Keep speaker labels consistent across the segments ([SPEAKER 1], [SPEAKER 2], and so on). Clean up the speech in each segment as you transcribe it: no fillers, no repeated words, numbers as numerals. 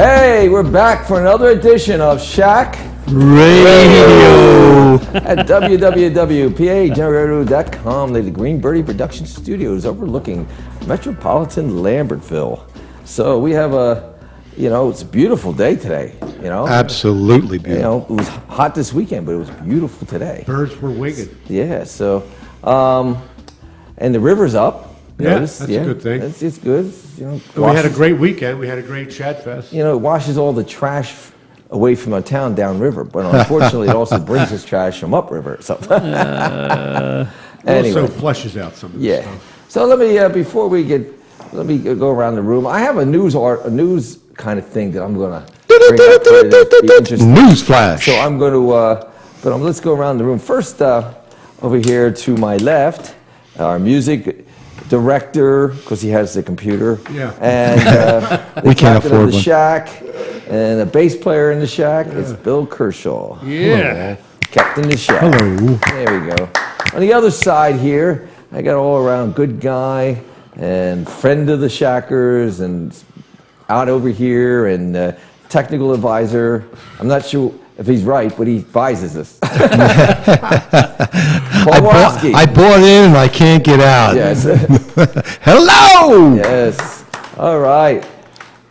[SPEAKER 1] Hey, we're back for another edition of Shack
[SPEAKER 2] Radio
[SPEAKER 1] at www.pagenerator.com. The Green Birdie Production Studios overlooking Metropolitan Lambertville. So we have it's a beautiful day today,
[SPEAKER 2] Absolutely beautiful.
[SPEAKER 1] It was hot this weekend, but it was beautiful today.
[SPEAKER 3] Birds were winging.
[SPEAKER 1] Yeah, so, and the river's up.
[SPEAKER 3] That's a good thing.
[SPEAKER 1] It's good.
[SPEAKER 3] We had a great weekend. We had a great Chat Fest.
[SPEAKER 1] It washes all the trash away from our town downriver, but unfortunately, it also brings us trash from upriver. So,
[SPEAKER 3] Also flushes out some of the stuff.
[SPEAKER 1] So let me let me go around the room. I have a news kind of thing that I'm going to bring up for you that'd be interesting.
[SPEAKER 2] News flash.
[SPEAKER 1] So I'm going to, let's go around the room. First, over here to my left, our music director, because he has the computer.
[SPEAKER 3] Yeah.
[SPEAKER 1] And
[SPEAKER 2] we can't afford
[SPEAKER 1] the
[SPEAKER 2] one.
[SPEAKER 1] Shack, and the bass player in the Shack. It's Bill Kershaw.
[SPEAKER 3] Yeah.
[SPEAKER 1] Captain the Shack.
[SPEAKER 2] Hello.
[SPEAKER 1] There we go. On the other side here, I got all around good guy and friend of the Shackers and out over here and technical advisor. I'm not sure if he's right, but he advises us.
[SPEAKER 2] I bought in and I can't get out.
[SPEAKER 1] Yes.
[SPEAKER 2] Hello.
[SPEAKER 1] Yes. All right.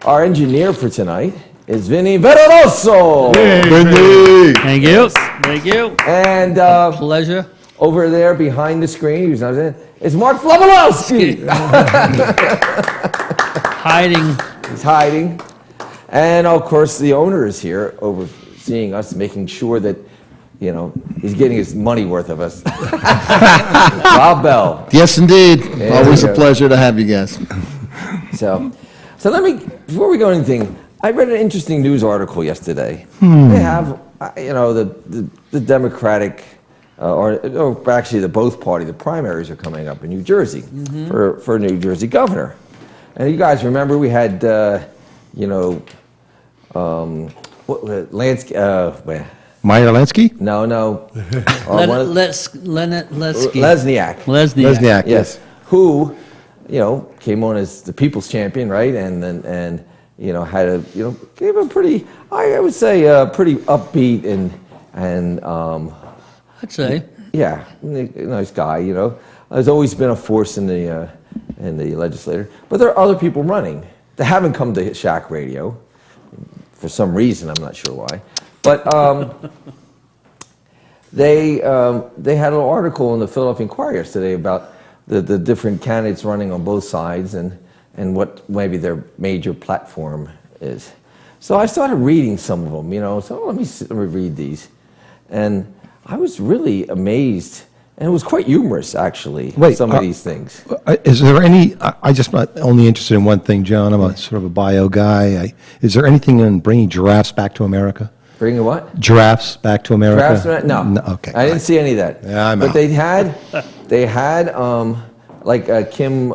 [SPEAKER 1] Our engineer for tonight is Vinny Veneroso.
[SPEAKER 2] Vinny.
[SPEAKER 4] Thank you. Thank you.
[SPEAKER 1] And
[SPEAKER 4] Pleasure.
[SPEAKER 1] over there behind the screen, it's Mark Flavolowski.
[SPEAKER 4] Hiding.
[SPEAKER 1] He's hiding. And of course, the owner is here overseeing us, making sure that, he's getting his money worth of us. Bob Bell.
[SPEAKER 5] Yes, indeed.
[SPEAKER 1] There
[SPEAKER 5] Always
[SPEAKER 1] we
[SPEAKER 5] a
[SPEAKER 1] go.
[SPEAKER 5] pleasure to have you guys.
[SPEAKER 1] So before we go anything, I read an interesting news article yesterday. They have, the Democratic, or actually the both party, the primaries are coming up in New Jersey for New Jersey governor. And you guys remember we had,
[SPEAKER 2] Meyer Lansky?
[SPEAKER 1] No.
[SPEAKER 4] Lesniak.
[SPEAKER 2] Lesniak.
[SPEAKER 1] Yes. Who, came on as the people's champion, right? And then, had gave a pretty, I would say, pretty upbeat and
[SPEAKER 4] I'd say.
[SPEAKER 1] yeah, nice guy. Has always been a force in the legislature. But there are other people running that haven't come to Shack Radio for some reason. I'm not sure why. But they had an article in the Philadelphia Inquirer yesterday about the different candidates running on both sides and what maybe their major platform is. So I started reading some of them, so let me read these. And I was really amazed, and it was quite humorous, actually, some of these things.
[SPEAKER 2] Is there any, I just not only interested in one thing, John. I'm a sort of a bio guy. Is there anything in bringing giraffes back to America?
[SPEAKER 1] Bringing what?
[SPEAKER 2] Giraffes back to America?
[SPEAKER 1] Giraffes? No.
[SPEAKER 2] Okay.
[SPEAKER 1] I didn't see any of that.
[SPEAKER 2] Yeah, I'm
[SPEAKER 1] But
[SPEAKER 2] out.
[SPEAKER 1] they had Kim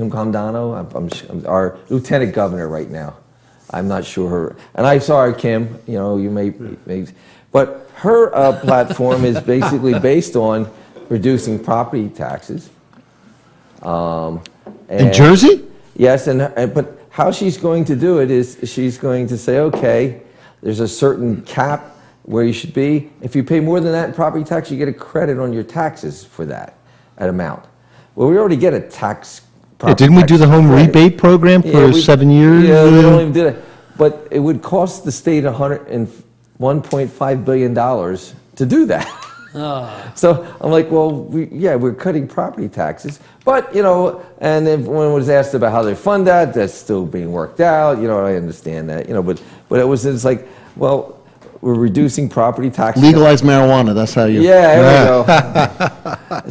[SPEAKER 1] Condano, our lieutenant governor right now. I'm not sure her, and I saw her, Kim. You may, but her platform is basically based on reducing property taxes.
[SPEAKER 2] In Jersey?
[SPEAKER 1] Yes, but how she's going to do it is she's going to say, okay, there's a certain cap where you should be. If you pay more than that in property tax, you get a credit on your taxes for that amount. Well, we already get a tax.
[SPEAKER 2] Didn't we do the home rebate program for 7 years?
[SPEAKER 1] Yeah, we don't even do that. But it would cost the state $101.5 billion to do that. So I'm like, well, we're cutting property taxes. But, and then when it was asked about how they fund that, that's still being worked out. I understand that, but it's like, well, we're reducing property taxes.
[SPEAKER 5] Legalize marijuana, that's how you...
[SPEAKER 1] Yeah, there we go.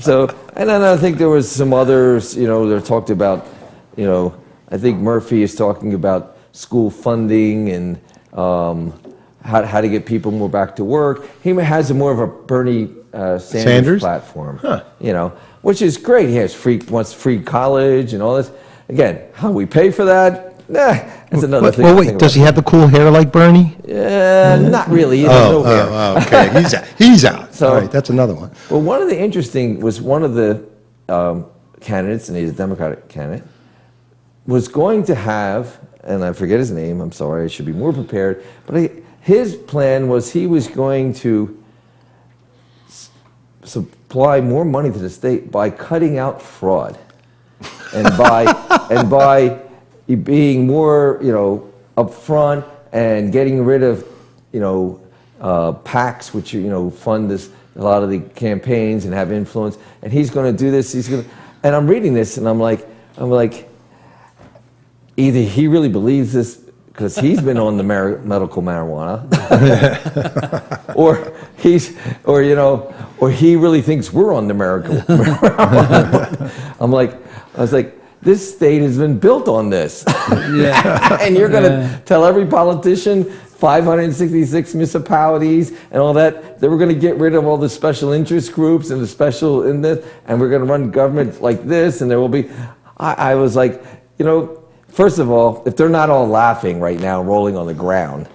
[SPEAKER 1] So, and then I think there was some others, they talked about, I think Murphy is talking about school funding and how to get people more back to work. He has more of a Bernie Sanders platform, which is great. He wants free college and all this. Again, how we pay for that, that's another thing.
[SPEAKER 2] Well, wait, does he have the cool hair like Bernie?
[SPEAKER 1] Not really.
[SPEAKER 2] Okay, he's out.
[SPEAKER 1] So-
[SPEAKER 2] All right, that's another one.
[SPEAKER 1] Well, one of the interesting was one of the candidates, and he's a Democratic candidate, was going to have and I forget his name. I'm sorry. I should be more prepared. But his plan was he was going to supply more money to the state by cutting out fraud, and by being more, upfront and getting rid of, PACs, which fund a lot of the campaigns and have influence. And he's going to do this. And I'm reading this, and I'm like, either he really believes this because he's been on the medical marijuana, or he really thinks we're on the medical marijuana. I was like, this state has been built on this. Yeah. And you're going to tell every politician, 566 municipalities and all that we're going to get rid of all the special interest groups and the special in this, and we're going to run government like this, and there will be. I was like, first of all, if they're not all laughing right now, rolling on the ground,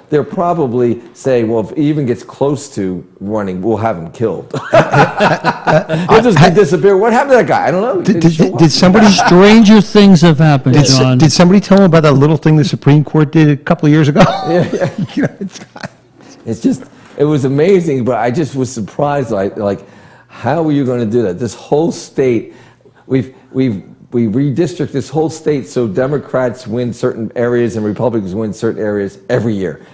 [SPEAKER 1] they're probably saying, well, if he even gets close to running, we'll have him killed. He'll just disappear. What happened to that guy? I don't know.
[SPEAKER 2] Did somebody
[SPEAKER 4] Stranger things have happened, John.
[SPEAKER 2] did somebody tell him about that little thing the Supreme Court did a couple of years ago?
[SPEAKER 1] Yeah. It was amazing, but I just was surprised. Like, how are you going to do that? This whole state, we redistrict this whole state so Democrats win certain areas and Republicans win certain areas every year.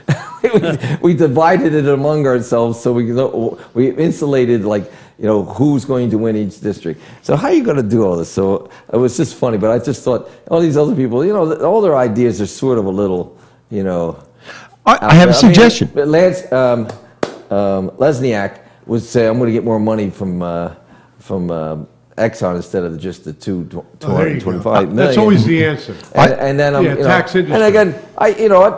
[SPEAKER 1] we divided it among ourselves so we insulated who's going to win each district. So how are you going to do all this? So it was just funny, but I just thought all these other people, all their ideas are sort of a little,
[SPEAKER 2] I have a suggestion.
[SPEAKER 1] Lance Lesniak would say, I'm going to get more money from Exxon instead of just the 225 million.
[SPEAKER 3] That's always the answer.
[SPEAKER 1] And then
[SPEAKER 3] tax industry.
[SPEAKER 1] And again,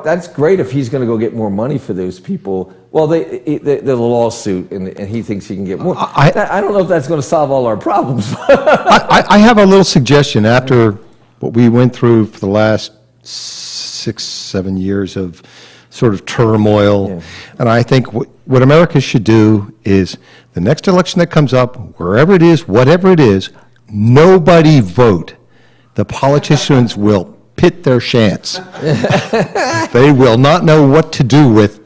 [SPEAKER 1] that's great if he's going to go get more money for those people. Well, the lawsuit, and he thinks he can get more. I don't know if that's going to solve all our problems.
[SPEAKER 2] I have a little suggestion after what we went through for the last 6-7 years of sort of turmoil. Yeah. And I think what America should do is the next election that comes up, wherever it is, whatever it is, nobody vote. The politicians will pit their chance. They will not know what to do with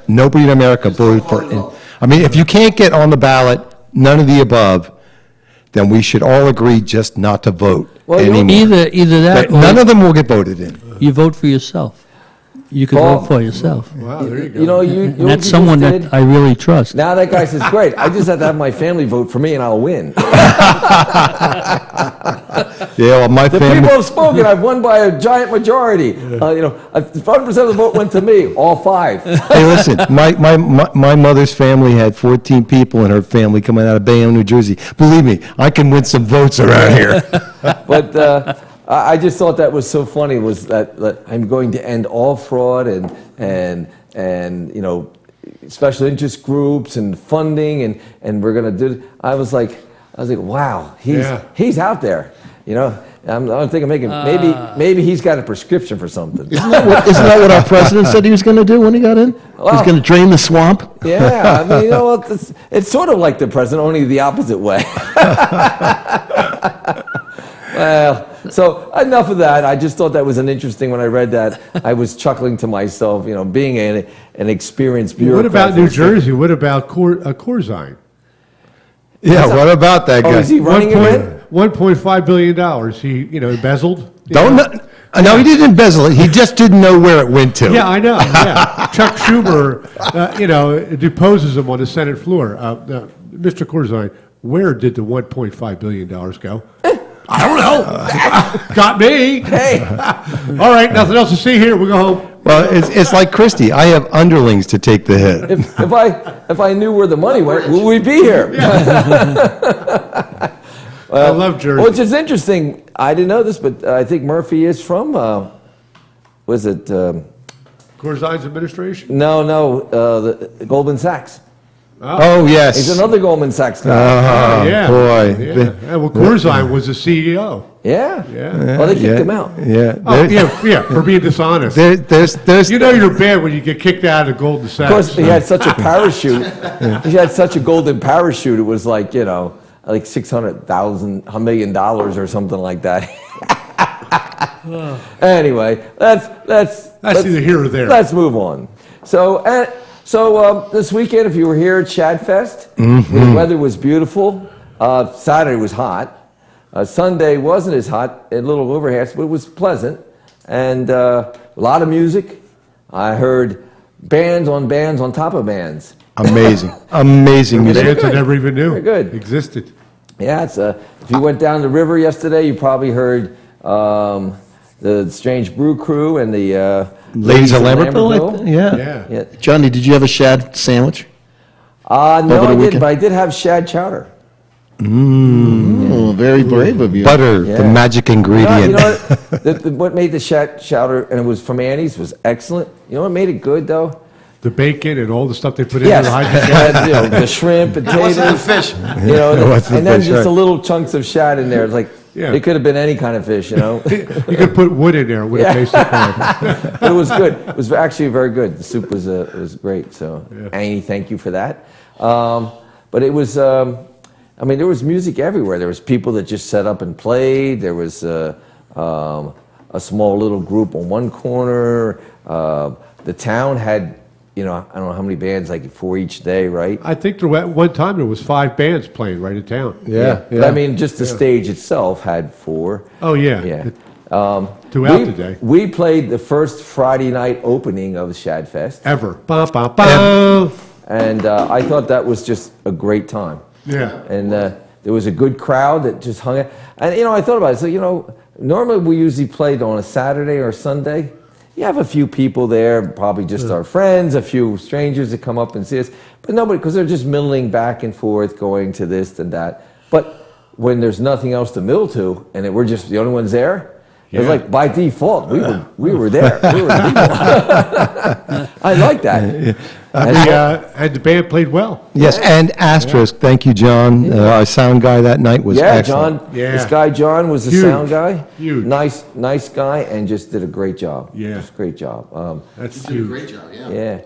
[SPEAKER 2] nobody in America voted for. I mean, if you can't get on the ballot, none of the above, then we should all agree just not to vote anymore.
[SPEAKER 4] Either that,
[SPEAKER 2] none of them will get voted in.
[SPEAKER 4] You vote for yourself. You can vote for yourself.
[SPEAKER 3] Wow, there you go.
[SPEAKER 4] And that's someone that I really trust.
[SPEAKER 1] Now that guy says, great, I just have to have my family vote for me and I'll win.
[SPEAKER 2] Yeah, well,
[SPEAKER 1] the people have spoken. I've won by a giant majority. 5% of the vote went to me, all 5.
[SPEAKER 2] Hey, listen, my mother's family had 14 people in her family coming out of Bayonne, New Jersey. Believe me, I can win some votes around here.
[SPEAKER 1] But I just thought that was so funny, was that I'm going to end all fraud and special interest groups and funding and we're going to do. I was like, wow, he's out there. I'm thinking maybe he's got a prescription for something.
[SPEAKER 5] Isn't that what our president said he was going to do when he got in? He's going to drain the swamp.
[SPEAKER 1] Yeah, I mean, it's sort of like the president, only the opposite way. Well, so enough of that. I just thought that was an interesting. When I read that, I was chuckling to myself. Being an experienced bureaucrat.
[SPEAKER 3] What about New Jersey? What about Corzine?
[SPEAKER 2] Yeah, what about that guy?
[SPEAKER 1] Is he running again?
[SPEAKER 3] $1.5 billion. He embezzled.
[SPEAKER 2] No, he didn't embezzle it. He just didn't know where it went to.
[SPEAKER 3] Yeah, I know. Yeah. Chuck Schumer, deposes him on the Senate floor. Mr. Corzine, where did the $1.5 billion go? I don't know. Got me.
[SPEAKER 1] Hey.
[SPEAKER 3] All right, nothing else to see here. We'll go home.
[SPEAKER 2] Well, it's like Christie. I have underlings to take the hit.
[SPEAKER 1] If I knew where the money went, would we be here?
[SPEAKER 3] I love Jersey.
[SPEAKER 1] Which is interesting. I didn't know this, but I think Murphy is from, was it?
[SPEAKER 3] Corzine's administration?
[SPEAKER 1] No, the Goldman Sachs.
[SPEAKER 2] Oh, yes.
[SPEAKER 1] He's another Goldman Sachs guy.
[SPEAKER 2] Oh,
[SPEAKER 3] yeah.
[SPEAKER 2] Boy.
[SPEAKER 3] Yeah. Well, Corzine was the CEO.
[SPEAKER 1] Yeah.
[SPEAKER 3] Yeah.
[SPEAKER 1] Well, they kicked him out.
[SPEAKER 2] Yeah.
[SPEAKER 3] Oh, yeah, for being dishonest.
[SPEAKER 2] There's
[SPEAKER 3] You're bad when you get kicked out of Goldman Sachs.
[SPEAKER 1] Of course, he had such a parachute. He had such a golden parachute. It was like, like $600,000 $1 million or something like that. Anyway, that's
[SPEAKER 3] neither here or there.
[SPEAKER 1] Let's move on. So this weekend, if you were here at Shad Fest, the weather was beautiful. Saturday was hot. Sunday wasn't as hot, a little overcast, but it was pleasant. And a lot of music. I heard bands on top of bands.
[SPEAKER 2] Amazing. Amazing music.
[SPEAKER 3] Bands I never even knew
[SPEAKER 1] Very good.
[SPEAKER 3] existed.
[SPEAKER 1] Yeah, it's if you went down the river yesterday, you probably heard the Strange Brew Crew and the
[SPEAKER 2] Ladies of Lambertville?
[SPEAKER 3] Yeah.
[SPEAKER 1] Yeah.
[SPEAKER 5] Johnny, did you have a shad sandwich?
[SPEAKER 1] No,
[SPEAKER 5] Over the
[SPEAKER 1] I didn't,
[SPEAKER 5] weekend?
[SPEAKER 1] but I did have shad chowder.
[SPEAKER 5] Oh, very brave of you.
[SPEAKER 2] Butter, the
[SPEAKER 1] Yeah.
[SPEAKER 2] magic
[SPEAKER 1] You
[SPEAKER 2] ingredient.
[SPEAKER 1] know what? What made the shad chowder, and it was from Annie's, was excellent. You know what made it good, though?
[SPEAKER 3] The bacon and all the stuff they put in
[SPEAKER 1] Yes,
[SPEAKER 3] there. to hide the
[SPEAKER 1] it had, you know, the shrimp, potatoes,
[SPEAKER 5] fish.
[SPEAKER 1] you know,
[SPEAKER 2] It wasn't
[SPEAKER 1] and then
[SPEAKER 2] fish,
[SPEAKER 1] just
[SPEAKER 2] right.
[SPEAKER 1] a little chunks of shad in there. It's like
[SPEAKER 3] Yeah.
[SPEAKER 1] it could have been any kind of fish, you know.
[SPEAKER 3] You could put wood in there. It would have tasted fine.
[SPEAKER 1] But it was good. It was actually very good. The soup was great. So, Annie, thank you for that. But it was, I mean, there was music everywhere. There was people that just set up and played. There was a small little group on one corner. The town had, you know, I don't know how many bands, like 4 each day, right?
[SPEAKER 3] I think at one time there was 5 bands playing right in town.
[SPEAKER 2] Yeah,
[SPEAKER 1] But I mean, just the stage itself had 4.
[SPEAKER 3] Oh, yeah.
[SPEAKER 1] Yeah.
[SPEAKER 3] Throughout the day.
[SPEAKER 1] We played the first Friday night opening of Shad Fest.
[SPEAKER 3] Ever. Ba, ba, ba.
[SPEAKER 1] And I thought that was just a great time.
[SPEAKER 3] Yeah.
[SPEAKER 1] And there was a good crowd that just hung out. And, you know, I thought about it. So, you know, normally we usually played on a Saturday or Sunday. You have a few people there, probably just our friends, a few strangers that come up and see us. But nobody, because they're just milling back and forth, going to this and that. But when there's nothing else to mill to, and we're just the only ones there, it's
[SPEAKER 3] Yeah.
[SPEAKER 1] like by default, we were there. We were the people. I like that.
[SPEAKER 3] And the band played well.
[SPEAKER 2] Yes, and asterisk, thank you, John. Our sound guy that night was
[SPEAKER 1] Yeah,
[SPEAKER 2] excellent.
[SPEAKER 1] John.
[SPEAKER 3] Yeah.
[SPEAKER 1] This guy John was the
[SPEAKER 3] Huge.
[SPEAKER 1] sound guy.
[SPEAKER 3] Huge.
[SPEAKER 1] Nice guy, and just did a great job.
[SPEAKER 3] Yeah.
[SPEAKER 1] Just great job.
[SPEAKER 3] That's huge.
[SPEAKER 1] Yeah,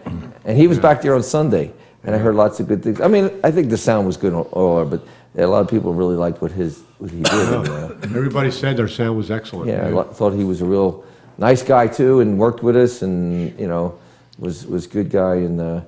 [SPEAKER 1] and he was back there on Sunday, and I heard lots of good things. I mean, I think the sound was good all over, but a lot of people really liked what he did. And,
[SPEAKER 3] Everybody said their sound was excellent.
[SPEAKER 1] yeah, thought he was a real nice guy too, and worked with us, and you know, was a good guy, and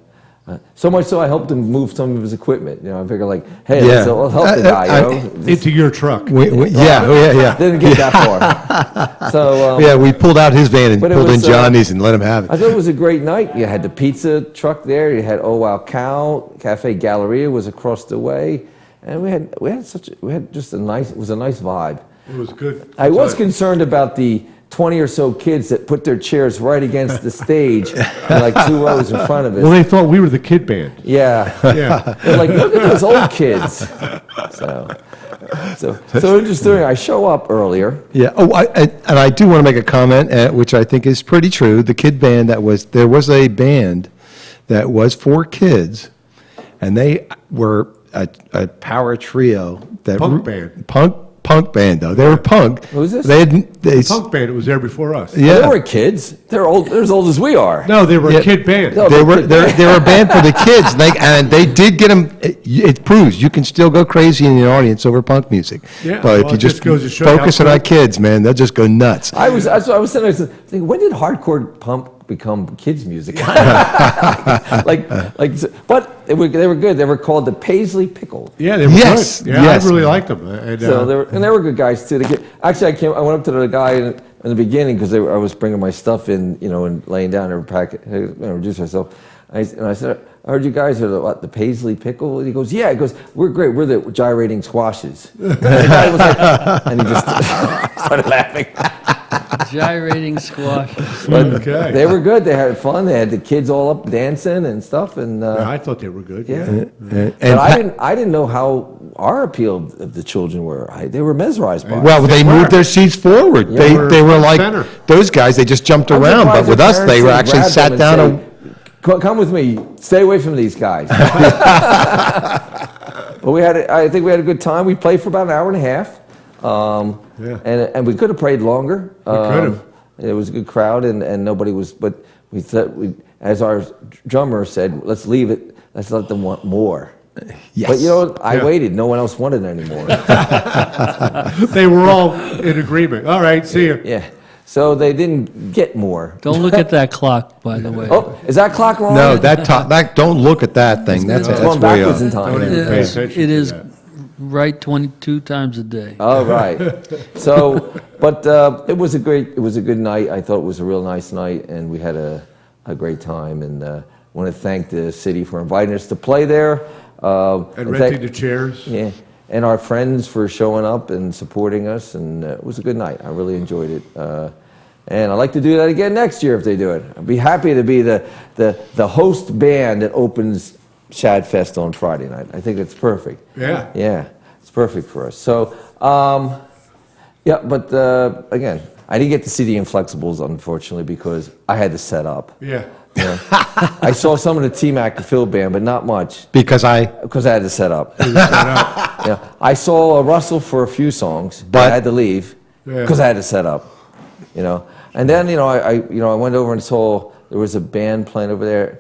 [SPEAKER 1] so much so I helped him move some of his equipment. You know, I figured like, hey,
[SPEAKER 2] Yeah.
[SPEAKER 1] let's help the guy. You know,
[SPEAKER 3] Into your truck.
[SPEAKER 2] Yeah.
[SPEAKER 1] didn't get that far. So
[SPEAKER 2] Yeah, we pulled out his van and
[SPEAKER 1] But it
[SPEAKER 2] pulled in
[SPEAKER 1] was,
[SPEAKER 2] Johnny's and let him have
[SPEAKER 1] I
[SPEAKER 2] it.
[SPEAKER 1] thought it was a great night. You had the pizza truck there. You had Oh Wow Cow. Cafe Galleria was across the way, and we had just a nice. It was a nice vibe.
[SPEAKER 3] It was good.
[SPEAKER 1] I was concerned about the 20 or so kids that put their chairs right against the stage, like 2 rows in front of us.
[SPEAKER 3] Well, they thought we were the kid band.
[SPEAKER 1] Yeah.
[SPEAKER 3] Yeah.
[SPEAKER 1] They're like, look at those old kids. So interesting. I show up earlier.
[SPEAKER 2] Yeah. Oh, and I do want to make a comment, which I think is pretty true. The kid band there was a band that was for kids, and they were a power trio.
[SPEAKER 3] Punk band.
[SPEAKER 2] Punk band, though. They were punk.
[SPEAKER 1] Who's this?
[SPEAKER 2] They
[SPEAKER 3] Punk band, it was there before us.
[SPEAKER 2] Yeah.
[SPEAKER 1] They were kids. They're old. They're as old as we are.
[SPEAKER 3] No, they were
[SPEAKER 2] Yeah.
[SPEAKER 3] a kid band.
[SPEAKER 1] No.
[SPEAKER 2] They were a band for the kids, and they did get them. It proves you can still go crazy in the audience over punk music.
[SPEAKER 3] Yeah,
[SPEAKER 2] But
[SPEAKER 3] well,
[SPEAKER 2] if you
[SPEAKER 3] it just
[SPEAKER 2] just
[SPEAKER 3] goes to show
[SPEAKER 2] focus
[SPEAKER 3] how
[SPEAKER 2] on our
[SPEAKER 3] cool-
[SPEAKER 2] kids, man, they'll just go nuts.
[SPEAKER 1] I was sitting there thinking, when did hardcore punk become kids music? But they were good. They were called the Paisley Pickle.
[SPEAKER 3] Yeah, they were
[SPEAKER 2] Yes,
[SPEAKER 3] good. Yeah,
[SPEAKER 2] yes.
[SPEAKER 3] I really liked them. And,
[SPEAKER 1] So they were good guys too. Actually, I went up to the guy in the beginning because I was bringing my stuff in, you know, and laying down and introduce myself. And I said, I heard you guys are the Paisley Pickle. And he goes, yeah. He goes, we're great. We're the gyrating squashes. And the guy was like, and he just started laughing.
[SPEAKER 4] Gyrating squash.
[SPEAKER 1] But
[SPEAKER 3] Okay.
[SPEAKER 1] they were good. They had fun. They had the kids all up dancing and stuff. And
[SPEAKER 3] I thought they were good.
[SPEAKER 1] yeah.
[SPEAKER 2] And
[SPEAKER 1] But I didn't know how our appeal of the children were. They were mesmerized by it.
[SPEAKER 2] well, they moved their seats forward.
[SPEAKER 1] Yeah.
[SPEAKER 2] They were like
[SPEAKER 3] Center.
[SPEAKER 2] those guys. They just jumped
[SPEAKER 1] I'm
[SPEAKER 2] around. But
[SPEAKER 1] surprised
[SPEAKER 2] with
[SPEAKER 1] their
[SPEAKER 2] us, they
[SPEAKER 1] parents
[SPEAKER 2] were
[SPEAKER 1] didn't
[SPEAKER 2] actually
[SPEAKER 1] grab
[SPEAKER 2] sat
[SPEAKER 1] them
[SPEAKER 2] down.
[SPEAKER 1] and say, come with me. Stay away from these guys. But I think we had a good time. We played for about an hour and a half. And we could have played longer. We
[SPEAKER 3] could have.
[SPEAKER 1] It was a good crowd, and nobody was. But we thought, as our drummer said, let's leave it. Let's let them want more.
[SPEAKER 2] Yes.
[SPEAKER 1] But you know, I
[SPEAKER 3] Yeah.
[SPEAKER 1] waited. No one else wanted it anymore.
[SPEAKER 3] They were all in agreement. All right, see you.
[SPEAKER 1] Yeah. So they didn't get more.
[SPEAKER 4] Don't look at that clock, by the way.
[SPEAKER 1] Oh, is that clock wrong?
[SPEAKER 2] No, don't look at that thing. That's
[SPEAKER 1] It's
[SPEAKER 2] that's
[SPEAKER 1] going
[SPEAKER 2] way
[SPEAKER 1] backwards in
[SPEAKER 2] up.
[SPEAKER 1] time.
[SPEAKER 3] Don't even pay
[SPEAKER 4] It
[SPEAKER 3] attention
[SPEAKER 4] it
[SPEAKER 3] to
[SPEAKER 4] is
[SPEAKER 3] that.
[SPEAKER 4] right 22 times a day.
[SPEAKER 1] Oh, right. So, but it was a good night. I thought it was a real nice night, and we had a great time. And want to thank the city for inviting us to play there.
[SPEAKER 3] And
[SPEAKER 1] thank-
[SPEAKER 3] renting the chairs.
[SPEAKER 1] Yeah, and our friends for showing up and supporting us, and it was a good night. I really enjoyed it. And I'd like to do that again next year if they do it. I'd be happy to be the host band that opens Shad Fest on Friday night. I think it's perfect.
[SPEAKER 3] Yeah.
[SPEAKER 1] Yeah, it's perfect for us. So, yeah, but again, I didn't get to see the Inflexibles, unfortunately, because I had to set up.
[SPEAKER 3] Yeah.
[SPEAKER 1] You know? I saw some of the T-Mac Phil band, but not much,
[SPEAKER 2] Because I
[SPEAKER 1] because I had to set up. Yeah, I saw Russell for a few songs, but I
[SPEAKER 2] But-
[SPEAKER 1] had to leave
[SPEAKER 3] Yeah.
[SPEAKER 1] because I had to set up. You know, and then I went over and saw there was a band playing over there.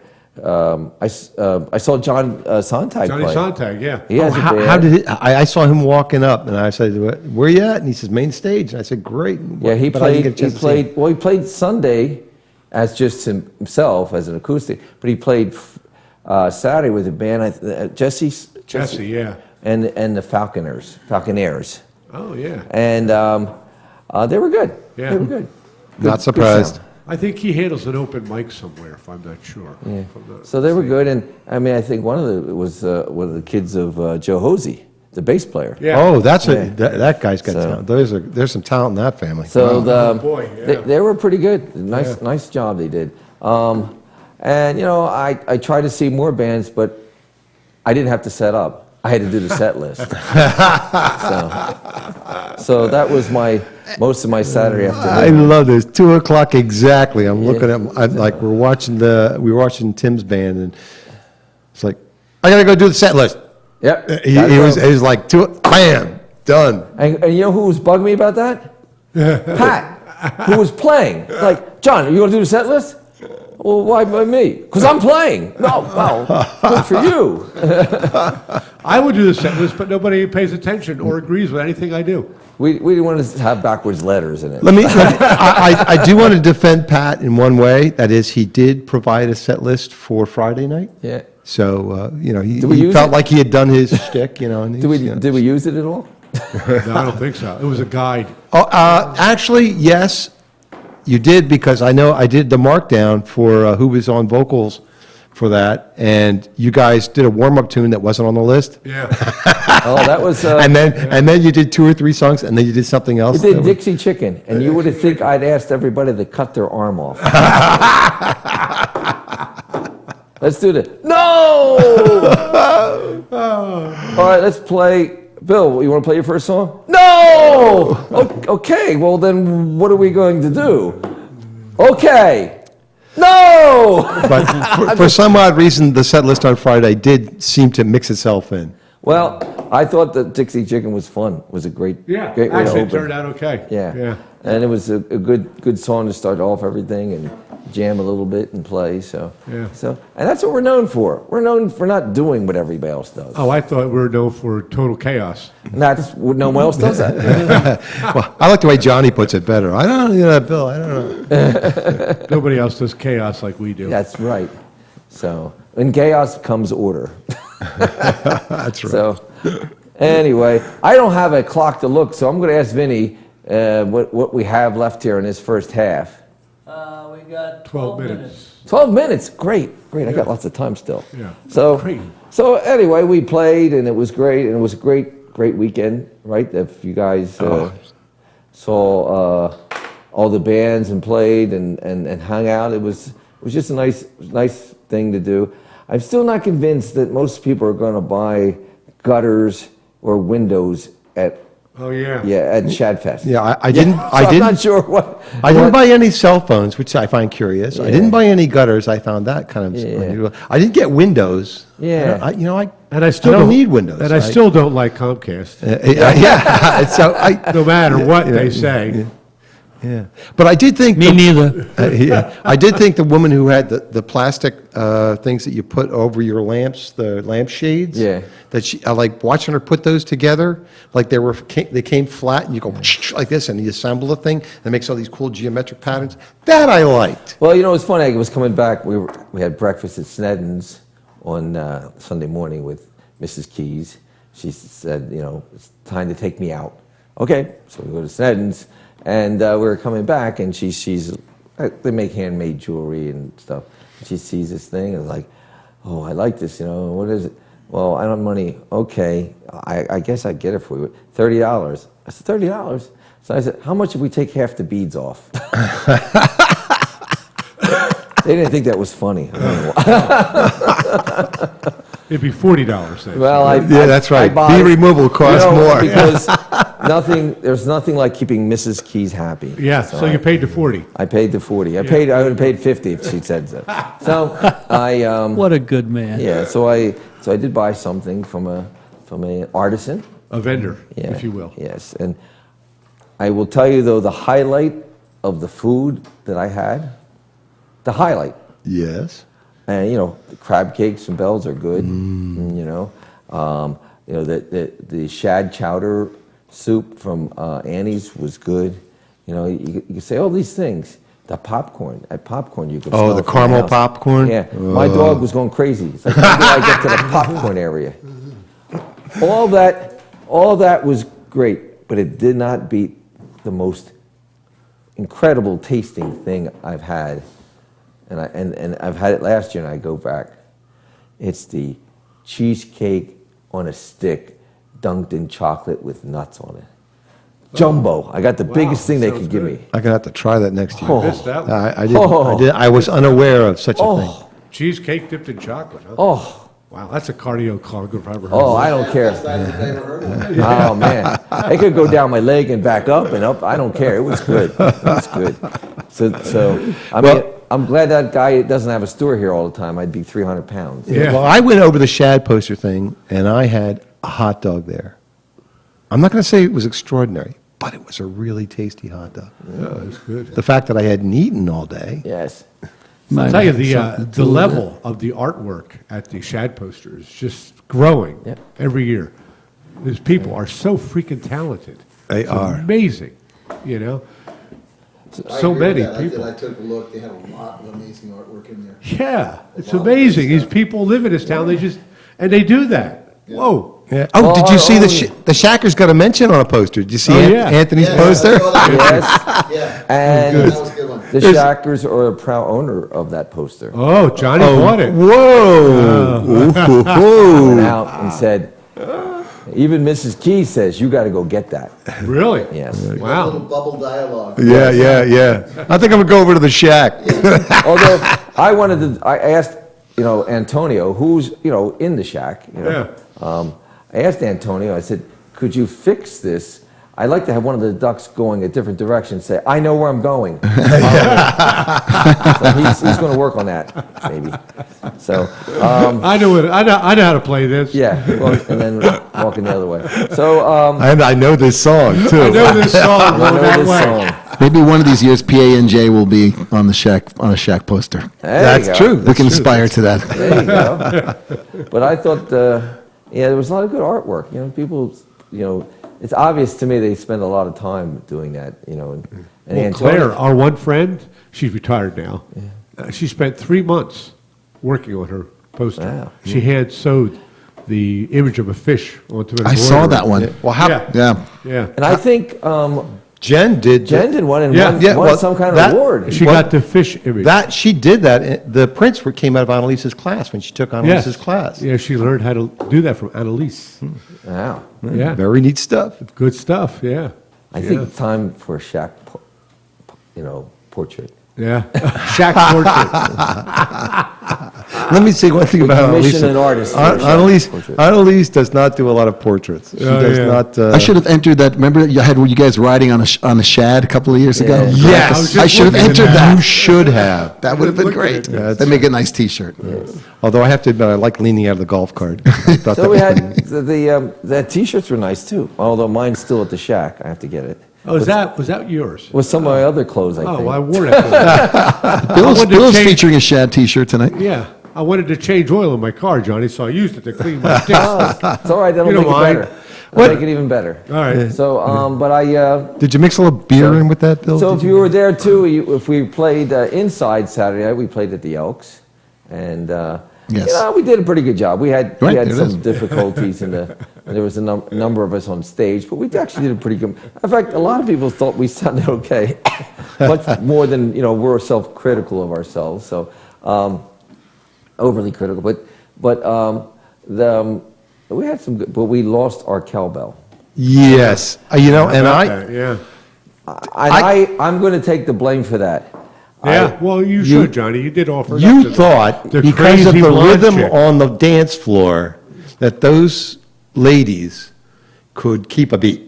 [SPEAKER 1] I saw John Sontag
[SPEAKER 3] Johnny
[SPEAKER 1] play.
[SPEAKER 3] Sontag, yeah.
[SPEAKER 1] He has a
[SPEAKER 2] how
[SPEAKER 1] band.
[SPEAKER 2] did it? I saw him walking up, and I said, "Where you at?" And he says, "Main stage." And I said, "Great."
[SPEAKER 1] Yeah, he
[SPEAKER 2] But I didn't
[SPEAKER 1] played.
[SPEAKER 2] get a
[SPEAKER 1] He
[SPEAKER 2] chance to see him.
[SPEAKER 1] played. Well, he played Sunday as just himself as an acoustic, but he played Saturday with a band. Jesse,
[SPEAKER 3] yeah.
[SPEAKER 1] and the Falconaires.
[SPEAKER 3] Oh, yeah.
[SPEAKER 1] And they were good.
[SPEAKER 3] Yeah.
[SPEAKER 1] They were good.
[SPEAKER 2] Not
[SPEAKER 1] Good
[SPEAKER 2] surprised.
[SPEAKER 1] sound.
[SPEAKER 3] I think he handles an open mic somewhere, if I'm not sure. If I'm not
[SPEAKER 1] So they were
[SPEAKER 3] mistaken.
[SPEAKER 1] good, and I mean, I think one of the kids of Joe Hosey, the bass player.
[SPEAKER 3] Yeah.
[SPEAKER 2] Oh, that's
[SPEAKER 1] Yeah.
[SPEAKER 2] that guy's got
[SPEAKER 1] So-
[SPEAKER 2] talent. There's some talent in that family.
[SPEAKER 1] So
[SPEAKER 2] Wow.
[SPEAKER 3] boy,
[SPEAKER 1] they,
[SPEAKER 3] yeah.
[SPEAKER 1] they were pretty good. Nice,
[SPEAKER 3] Yeah.
[SPEAKER 1] nice job they did. And you know, I tried to see more bands, but I didn't have to set up. I had to do the set list. so that was most of my Saturday
[SPEAKER 2] I
[SPEAKER 1] afternoon.
[SPEAKER 2] love this. 2:00 exactly. I'm looking at. Like we were watching Tim's band, and it's like I gotta go do the set list.
[SPEAKER 1] Yep.
[SPEAKER 2] He was like bam, done.
[SPEAKER 1] And you know who was bugging me about that? Pat, who was playing. Like, John, are you going to do the set list? Well, why by me? Because I'm playing. No, well, good for you.
[SPEAKER 3] I would do the set list, but nobody pays attention or agrees with anything I do.
[SPEAKER 1] We didn't want to have backwards letters in it.
[SPEAKER 2] I do want to defend Pat in one way. That is, he did provide a set list for Friday night.
[SPEAKER 1] Yeah.
[SPEAKER 2] So he
[SPEAKER 1] we use
[SPEAKER 2] felt
[SPEAKER 1] it?
[SPEAKER 2] like he had done his shtick. And
[SPEAKER 1] Did we use it at all?
[SPEAKER 3] No, I don't think so. It was a guide.
[SPEAKER 2] Oh, actually, yes, you did, because I know I did the markdown for who was on vocals for that, and you guys did a warm-up tune that wasn't on the list,
[SPEAKER 3] Yeah.
[SPEAKER 1] Oh, that was.
[SPEAKER 2] and then you did 2 or 3 songs, and then you did something else.
[SPEAKER 1] We did
[SPEAKER 2] that was-
[SPEAKER 1] Dixie Chicken, and you would have think I'd asked everybody to cut their arm off. Let's do this. No! All right, let's play. Bill, you want to play your first song? No! Okay, well then what are we going to do? Okay. No!
[SPEAKER 2] But for some odd reason, the set list on Friday did seem to mix itself in.
[SPEAKER 1] Well, I thought that Dixie Chicken was fun. It was a great way
[SPEAKER 3] Yeah.
[SPEAKER 1] to
[SPEAKER 3] Actually, it
[SPEAKER 1] open.
[SPEAKER 3] turned out okay.
[SPEAKER 1] Yeah.
[SPEAKER 3] Yeah.
[SPEAKER 1] And it was a good song to start off everything and jam a little bit and play. So,
[SPEAKER 3] Yeah.
[SPEAKER 1] And that's what we're known for. We're known for not doing what everybody else does.
[SPEAKER 3] Oh, I thought we were known for total chaos.
[SPEAKER 1] And that's what no one else does that.
[SPEAKER 2] Well, I like the way Johnny puts it better. I don't know, Bill. I don't know.
[SPEAKER 3] Nobody else does chaos like we do.
[SPEAKER 1] That's right. So, in chaos comes order.
[SPEAKER 2] That's right.
[SPEAKER 1] So, anyway, I don't have a clock to look, so I'm going to ask Vinny what we have left here in this first half.
[SPEAKER 4] We got
[SPEAKER 3] 12 minutes.
[SPEAKER 1] 12 minutes. Great. I got lots of time still.
[SPEAKER 3] Yeah.
[SPEAKER 1] So,
[SPEAKER 3] Great.
[SPEAKER 1] so anyway, we played and it was great, and it was a great weekend, right? If you guys saw all the bands and played and hung out, it was just a nice thing to do. I'm still not convinced that most people are going to buy gutters or windows at
[SPEAKER 3] Oh, yeah.
[SPEAKER 1] at Shadfest.
[SPEAKER 2] Yeah, I didn't.
[SPEAKER 1] So
[SPEAKER 2] I
[SPEAKER 1] I'm
[SPEAKER 2] didn't.
[SPEAKER 1] not sure what.
[SPEAKER 2] I didn't
[SPEAKER 1] what-
[SPEAKER 2] buy any cell phones, which I find curious. I didn't buy any gutters. I found that kind of
[SPEAKER 1] Yeah.
[SPEAKER 2] unusual. I didn't get windows.
[SPEAKER 1] Yeah.
[SPEAKER 3] And I still
[SPEAKER 2] don't need Windows.
[SPEAKER 3] And I still don't like Comcast.
[SPEAKER 2] yeah. So
[SPEAKER 3] No matter what they say.
[SPEAKER 2] Yeah. But I did think.
[SPEAKER 4] Me neither.
[SPEAKER 2] Yeah. I did think the woman who had the plastic things that you put over your lamps, the lampshades.
[SPEAKER 1] Yeah.
[SPEAKER 2] That I like watching her put those together. Like they came flat, and you go like this, and you assemble the thing, and it makes all these cool geometric patterns. That I liked.
[SPEAKER 1] Well, you know, it's funny. I was coming back. We had breakfast at Snedden's on Sunday morning with Mrs. Keys. She said, you know, it's time to take me out. Okay, so we go to Snedden's, and we were coming back, and they make handmade jewelry and stuff. She sees this thing and is like, oh, I like this. You know, what is it? Well, I don't have money. Okay, I guess I'd get it for you. $30. I said, $30? So I said, how much if we take half the beads off? They didn't think that was funny. I don't know why.
[SPEAKER 3] It'd be $40 then.
[SPEAKER 1] Well,
[SPEAKER 2] That's right.
[SPEAKER 1] I bought
[SPEAKER 2] Bee
[SPEAKER 1] it,
[SPEAKER 2] removal costs more.
[SPEAKER 1] because there's nothing like keeping Mrs. Keys happy.
[SPEAKER 3] Yeah, so you paid the 40.
[SPEAKER 1] I paid the 40. I would have paid 50 if she'd said so. So I
[SPEAKER 4] What a good man.
[SPEAKER 1] yeah. So I did buy something from an artisan.
[SPEAKER 3] A vendor,
[SPEAKER 1] Yeah,
[SPEAKER 3] if you will.
[SPEAKER 1] Yes, and I will tell you though, the highlight of the food that I had, the highlight.
[SPEAKER 2] Yes.
[SPEAKER 1] And you know, the crab cakes and bells are good. You know, the shad chowder soup from Annie's was good. You know, you can say all these things. The popcorn, at popcorn you could.
[SPEAKER 2] Oh,
[SPEAKER 1] smell
[SPEAKER 2] the
[SPEAKER 1] it from
[SPEAKER 2] caramel
[SPEAKER 1] house.
[SPEAKER 2] popcorn?
[SPEAKER 1] Yeah, my dog was going crazy. It's like, when do I get to the popcorn area? All that was great, but it did not beat the most incredible tasting thing I've had. And I've had it last year, and I go back. It's the cheesecake on a stick, dunked in chocolate with nuts on it. Jumbo. I got the biggest thing they
[SPEAKER 3] sounds
[SPEAKER 1] could give
[SPEAKER 3] good.
[SPEAKER 1] me.
[SPEAKER 2] I'm gonna have to try that next year.
[SPEAKER 3] Missed that one.
[SPEAKER 2] I did. I was unaware of such a thing.
[SPEAKER 1] Oh,
[SPEAKER 3] Cheesecake dipped in chocolate, huh?
[SPEAKER 1] oh,
[SPEAKER 3] Wow, that's a cardio cog if I've ever heard
[SPEAKER 1] oh!
[SPEAKER 3] of
[SPEAKER 1] I don't care. Oh man, it could go down my leg and back up and up. I don't care. It was good. It was good. So I mean, I'm glad that guy doesn't have a store here all the time. I'd be 300 pounds.
[SPEAKER 3] Yeah.
[SPEAKER 2] Well, I went over the shad poster thing, and I had a hot dog there. I'm not going to say it was extraordinary, but it was a really tasty hot dog.
[SPEAKER 3] Yeah, that's good.
[SPEAKER 2] The fact that I hadn't eaten all day.
[SPEAKER 1] Yes.
[SPEAKER 3] I'll tell you, the level of the artwork at the Shad poster is just growing
[SPEAKER 1] Yeah.
[SPEAKER 3] every year. These people are so freaking talented.
[SPEAKER 2] They
[SPEAKER 3] It's
[SPEAKER 2] are.
[SPEAKER 3] amazing, you know?
[SPEAKER 6] I
[SPEAKER 3] So
[SPEAKER 6] agree with
[SPEAKER 3] many
[SPEAKER 6] that.
[SPEAKER 3] people.
[SPEAKER 6] I took a look. They had a lot of amazing artwork in there.
[SPEAKER 3] Yeah, it's amazing. These people live in this town. They do that. Whoa.
[SPEAKER 2] Yeah. Oh,
[SPEAKER 1] Well,
[SPEAKER 2] did you see
[SPEAKER 1] our
[SPEAKER 2] the Shackers got a mention on a poster? Did you see
[SPEAKER 3] Oh, yeah.
[SPEAKER 2] Anthony's
[SPEAKER 6] Yeah,
[SPEAKER 2] poster?
[SPEAKER 6] I saw that.
[SPEAKER 1] Yes.
[SPEAKER 6] Yeah,
[SPEAKER 1] And
[SPEAKER 6] that was a good one.
[SPEAKER 1] the Shackers are a proud owner of that poster.
[SPEAKER 3] Oh, Johnny bought it.
[SPEAKER 2] Whoa! Ooh.
[SPEAKER 1] Went out and said, even Mrs. Key says, you got to go get that.
[SPEAKER 3] Really?
[SPEAKER 1] Yes.
[SPEAKER 6] A little
[SPEAKER 3] Wow.
[SPEAKER 6] bubble dialogue.
[SPEAKER 2] Yeah. I think I'm gonna go over to the Shack.
[SPEAKER 1] Although I asked, you know, Antonio, who's, you know, in the Shack. You know, I asked Antonio, I said, could you fix this? I'd like to have one of the ducks going a different direction, say, I know where I'm going. So he's going to work on that, maybe. So,
[SPEAKER 3] I know how to play this.
[SPEAKER 1] yeah, well, and then walking the other way. So,
[SPEAKER 2] I know this song too.
[SPEAKER 3] I know this song
[SPEAKER 1] I
[SPEAKER 3] going
[SPEAKER 1] know
[SPEAKER 3] that
[SPEAKER 1] this
[SPEAKER 3] way.
[SPEAKER 1] song.
[SPEAKER 5] Maybe one of these years, PA&J will be on a Shack poster.
[SPEAKER 1] There
[SPEAKER 2] That's
[SPEAKER 1] you go.
[SPEAKER 2] true.
[SPEAKER 5] We can aspire to that.
[SPEAKER 1] There you go. But I thought, yeah, there was a lot of good artwork. You know, people, you know, it's obvious to me they spend a lot of time doing that. You know, and
[SPEAKER 3] Well,
[SPEAKER 1] Antonio,
[SPEAKER 3] Claire, our one friend, she's retired now. She spent 3 months working on her poster.
[SPEAKER 1] Wow.
[SPEAKER 3] She hand sewed the image of a fish onto an
[SPEAKER 5] I saw
[SPEAKER 3] embroidery.
[SPEAKER 5] that one.
[SPEAKER 2] Well, how
[SPEAKER 3] Yeah.
[SPEAKER 5] Yeah.
[SPEAKER 3] Yeah.
[SPEAKER 1] and I think
[SPEAKER 2] Jen did
[SPEAKER 1] Jen did one and
[SPEAKER 3] Yeah.
[SPEAKER 1] won,
[SPEAKER 2] Yeah,
[SPEAKER 1] won
[SPEAKER 2] well,
[SPEAKER 1] some kind of
[SPEAKER 2] that-
[SPEAKER 1] award.
[SPEAKER 3] She
[SPEAKER 2] Well,
[SPEAKER 3] got the fish image.
[SPEAKER 2] that. She did that. The prints came out of Annalise's class when she took
[SPEAKER 3] Yes.
[SPEAKER 2] Annalise's class.
[SPEAKER 3] Yeah, she learned how to do that from Annalise.
[SPEAKER 1] Wow.
[SPEAKER 3] Yeah.
[SPEAKER 2] Very neat stuff.
[SPEAKER 3] Good stuff, yeah.
[SPEAKER 1] I think it's time for a Shaq, you know, portrait.
[SPEAKER 3] Yeah. Shack portrait.
[SPEAKER 2] Let me say one thing about
[SPEAKER 1] commission
[SPEAKER 2] Annalise.
[SPEAKER 1] an artist for a
[SPEAKER 2] Annalise,
[SPEAKER 1] portrait.
[SPEAKER 2] Annalise does not do a lot of portraits. She
[SPEAKER 3] Oh,
[SPEAKER 2] does
[SPEAKER 3] yeah.
[SPEAKER 2] not.
[SPEAKER 5] I should have entered that. Remember, you had you guys riding on a Shad a couple of years ago?
[SPEAKER 1] Yeah.
[SPEAKER 2] Yes.
[SPEAKER 3] I was just
[SPEAKER 5] I should have
[SPEAKER 3] looking at
[SPEAKER 5] entered
[SPEAKER 3] that.
[SPEAKER 5] that.
[SPEAKER 2] You should have.
[SPEAKER 5] That would have been
[SPEAKER 3] Looking at
[SPEAKER 5] great.
[SPEAKER 3] that.
[SPEAKER 5] That'd make a nice T-shirt.
[SPEAKER 2] Although I have to admit, I like leaning out of the golf cart. I thought
[SPEAKER 1] So
[SPEAKER 2] that
[SPEAKER 1] we
[SPEAKER 2] was
[SPEAKER 1] had
[SPEAKER 2] pretty-
[SPEAKER 1] the T-shirts were nice too. Although mine's still at the Shack, I have to get it.
[SPEAKER 3] Oh, was that yours?
[SPEAKER 1] with some of my other clothes, I
[SPEAKER 3] Oh,
[SPEAKER 1] think.
[SPEAKER 3] well, I wore that.
[SPEAKER 5] Bill's,
[SPEAKER 3] wanted to
[SPEAKER 5] Bill's
[SPEAKER 3] change-
[SPEAKER 5] featuring a Shad T-shirt tonight.
[SPEAKER 3] Yeah, I wanted to change oil in my car, Johnny, so I used it to clean my dick.
[SPEAKER 1] It's all right. That'll
[SPEAKER 3] You
[SPEAKER 1] make
[SPEAKER 3] don't
[SPEAKER 1] it
[SPEAKER 3] mind.
[SPEAKER 1] better. That'll make it even better.
[SPEAKER 3] All right.
[SPEAKER 1] So, but I.
[SPEAKER 2] Did you mix a little beer in with that, Bill?
[SPEAKER 1] So
[SPEAKER 2] Did
[SPEAKER 1] if you were there too, if we played inside Saturday night, we played at the Elks, and
[SPEAKER 5] Yes.
[SPEAKER 1] we did a pretty good job. We had
[SPEAKER 5] Right, there it
[SPEAKER 1] some
[SPEAKER 5] is.
[SPEAKER 1] difficulties and there was a number of us on stage, but we actually did a pretty good. In fact, a lot of people thought we sounded okay, much more than we're self-critical of ourselves, so overly critical. But we had some good, but we lost our cowbell.
[SPEAKER 2] Yes. And
[SPEAKER 3] Yeah.
[SPEAKER 1] I'm going to take the blame for that.
[SPEAKER 3] Yeah, well, you should, Johnny. You did offer it up
[SPEAKER 2] you
[SPEAKER 3] to the-
[SPEAKER 2] thought,
[SPEAKER 3] the
[SPEAKER 2] because of
[SPEAKER 3] crazy
[SPEAKER 2] the
[SPEAKER 3] blonde
[SPEAKER 2] rhythm
[SPEAKER 3] chick.
[SPEAKER 2] on the dance floor, that those ladies could keep a beat.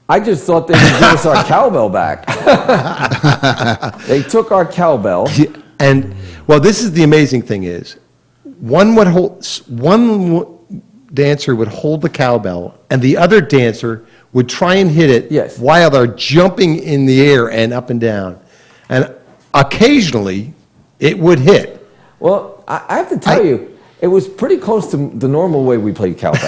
[SPEAKER 1] I just thought they would give us our cowbell back. They took our cowbell.
[SPEAKER 2] And, well, this is the amazing thing is, one dancer would hold the cowbell, and the other dancer would try and hit it
[SPEAKER 1] Yes.
[SPEAKER 2] while they're jumping in the air and up and down. And occasionally, it would hit.
[SPEAKER 1] Well, I have to tell you, it was pretty close to the normal way we played cowbell.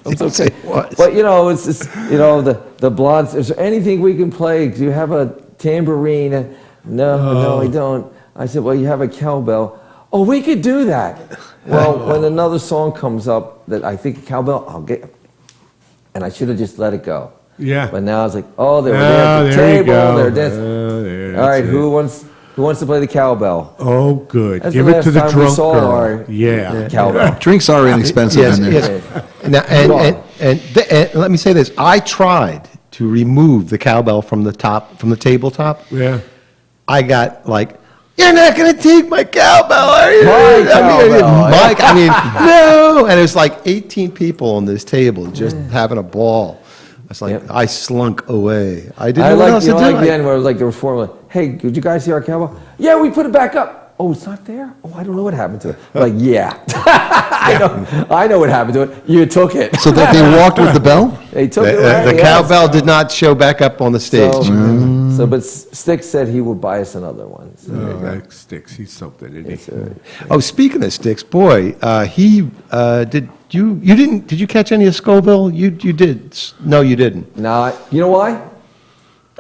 [SPEAKER 1] It's okay.
[SPEAKER 2] it was.
[SPEAKER 1] But, it's just, the blondes, is there anything we can play? Do you have a tambourine? No, I don't. I said, well, you have a cowbell. Oh, we could do that. Well, when another song comes up that I think a cowbell, I'll get, and I should have just let it go.
[SPEAKER 3] Yeah.
[SPEAKER 1] But now it's like, oh, they were there
[SPEAKER 3] Oh,
[SPEAKER 1] at the
[SPEAKER 3] there you
[SPEAKER 1] table,
[SPEAKER 3] go.
[SPEAKER 1] they're dancing.
[SPEAKER 3] There,
[SPEAKER 1] All right,
[SPEAKER 3] that's it.
[SPEAKER 1] who wants to play the cowbell?
[SPEAKER 3] Oh, good.
[SPEAKER 1] That's
[SPEAKER 3] Give
[SPEAKER 1] the
[SPEAKER 3] it to
[SPEAKER 1] last
[SPEAKER 3] the
[SPEAKER 1] time we
[SPEAKER 3] drunk
[SPEAKER 1] saw
[SPEAKER 3] girl.
[SPEAKER 1] our
[SPEAKER 3] Yeah.
[SPEAKER 1] cowbell.
[SPEAKER 5] Drinks are inexpensive
[SPEAKER 2] Yes,
[SPEAKER 5] in there.
[SPEAKER 2] yes. Now, and let me say this. I tried to remove the cowbell from the tabletop.
[SPEAKER 3] Yeah.
[SPEAKER 2] I got like, you're not going to take my cowbell, are you?
[SPEAKER 1] My cowbell.
[SPEAKER 2] Mike, no. And there's like 18 people on this table just having a ball. It's like,
[SPEAKER 1] Yep.
[SPEAKER 2] I slunk away. I didn't
[SPEAKER 1] I
[SPEAKER 2] know what
[SPEAKER 1] like,
[SPEAKER 2] else to do.
[SPEAKER 1] like the end where it was like there was formula. Hey, did you guys see our cowbell? Yeah, we put it back up. Oh, it's not there? Oh, I don't know what happened to it. Like, yeah. I know what happened to it. You took it.
[SPEAKER 5] So that they walked with the bell?
[SPEAKER 1] They took
[SPEAKER 2] The,
[SPEAKER 1] it away.
[SPEAKER 2] the
[SPEAKER 1] yes.
[SPEAKER 2] cowbell did not show back up on the stage.
[SPEAKER 1] But Sticks said he would buy us another one. So there you
[SPEAKER 3] Oh,
[SPEAKER 1] go.
[SPEAKER 3] that sticks. He's something, isn't
[SPEAKER 1] It's,
[SPEAKER 3] he?
[SPEAKER 2] Oh, speaking of Sticks, boy, did you catch any of Scoville? You did. No, you didn't.
[SPEAKER 1] Now, you know why?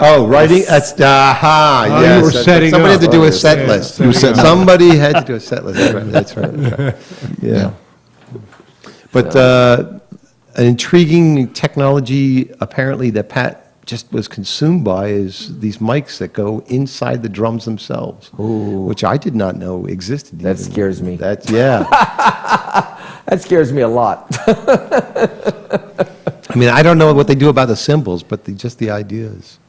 [SPEAKER 2] Oh, writing. That's aha.
[SPEAKER 3] Oh,
[SPEAKER 2] yes.
[SPEAKER 3] you were setting
[SPEAKER 2] Somebody
[SPEAKER 3] up.
[SPEAKER 2] had to do
[SPEAKER 3] Oh,
[SPEAKER 2] a
[SPEAKER 3] yeah,
[SPEAKER 2] set
[SPEAKER 3] yeah,
[SPEAKER 2] list.
[SPEAKER 3] setting up.
[SPEAKER 2] Somebody had to do a set list. That's right. That's right. Yeah. But an intriguing technology, apparently, that Pat just was consumed by is these mics that go inside the drums themselves, which I did not know existed.
[SPEAKER 1] That
[SPEAKER 2] even.
[SPEAKER 1] scares me.
[SPEAKER 2] Yeah.
[SPEAKER 1] That scares me a lot.
[SPEAKER 2] I mean, I don't know what they do about the cymbals, but just the ideas.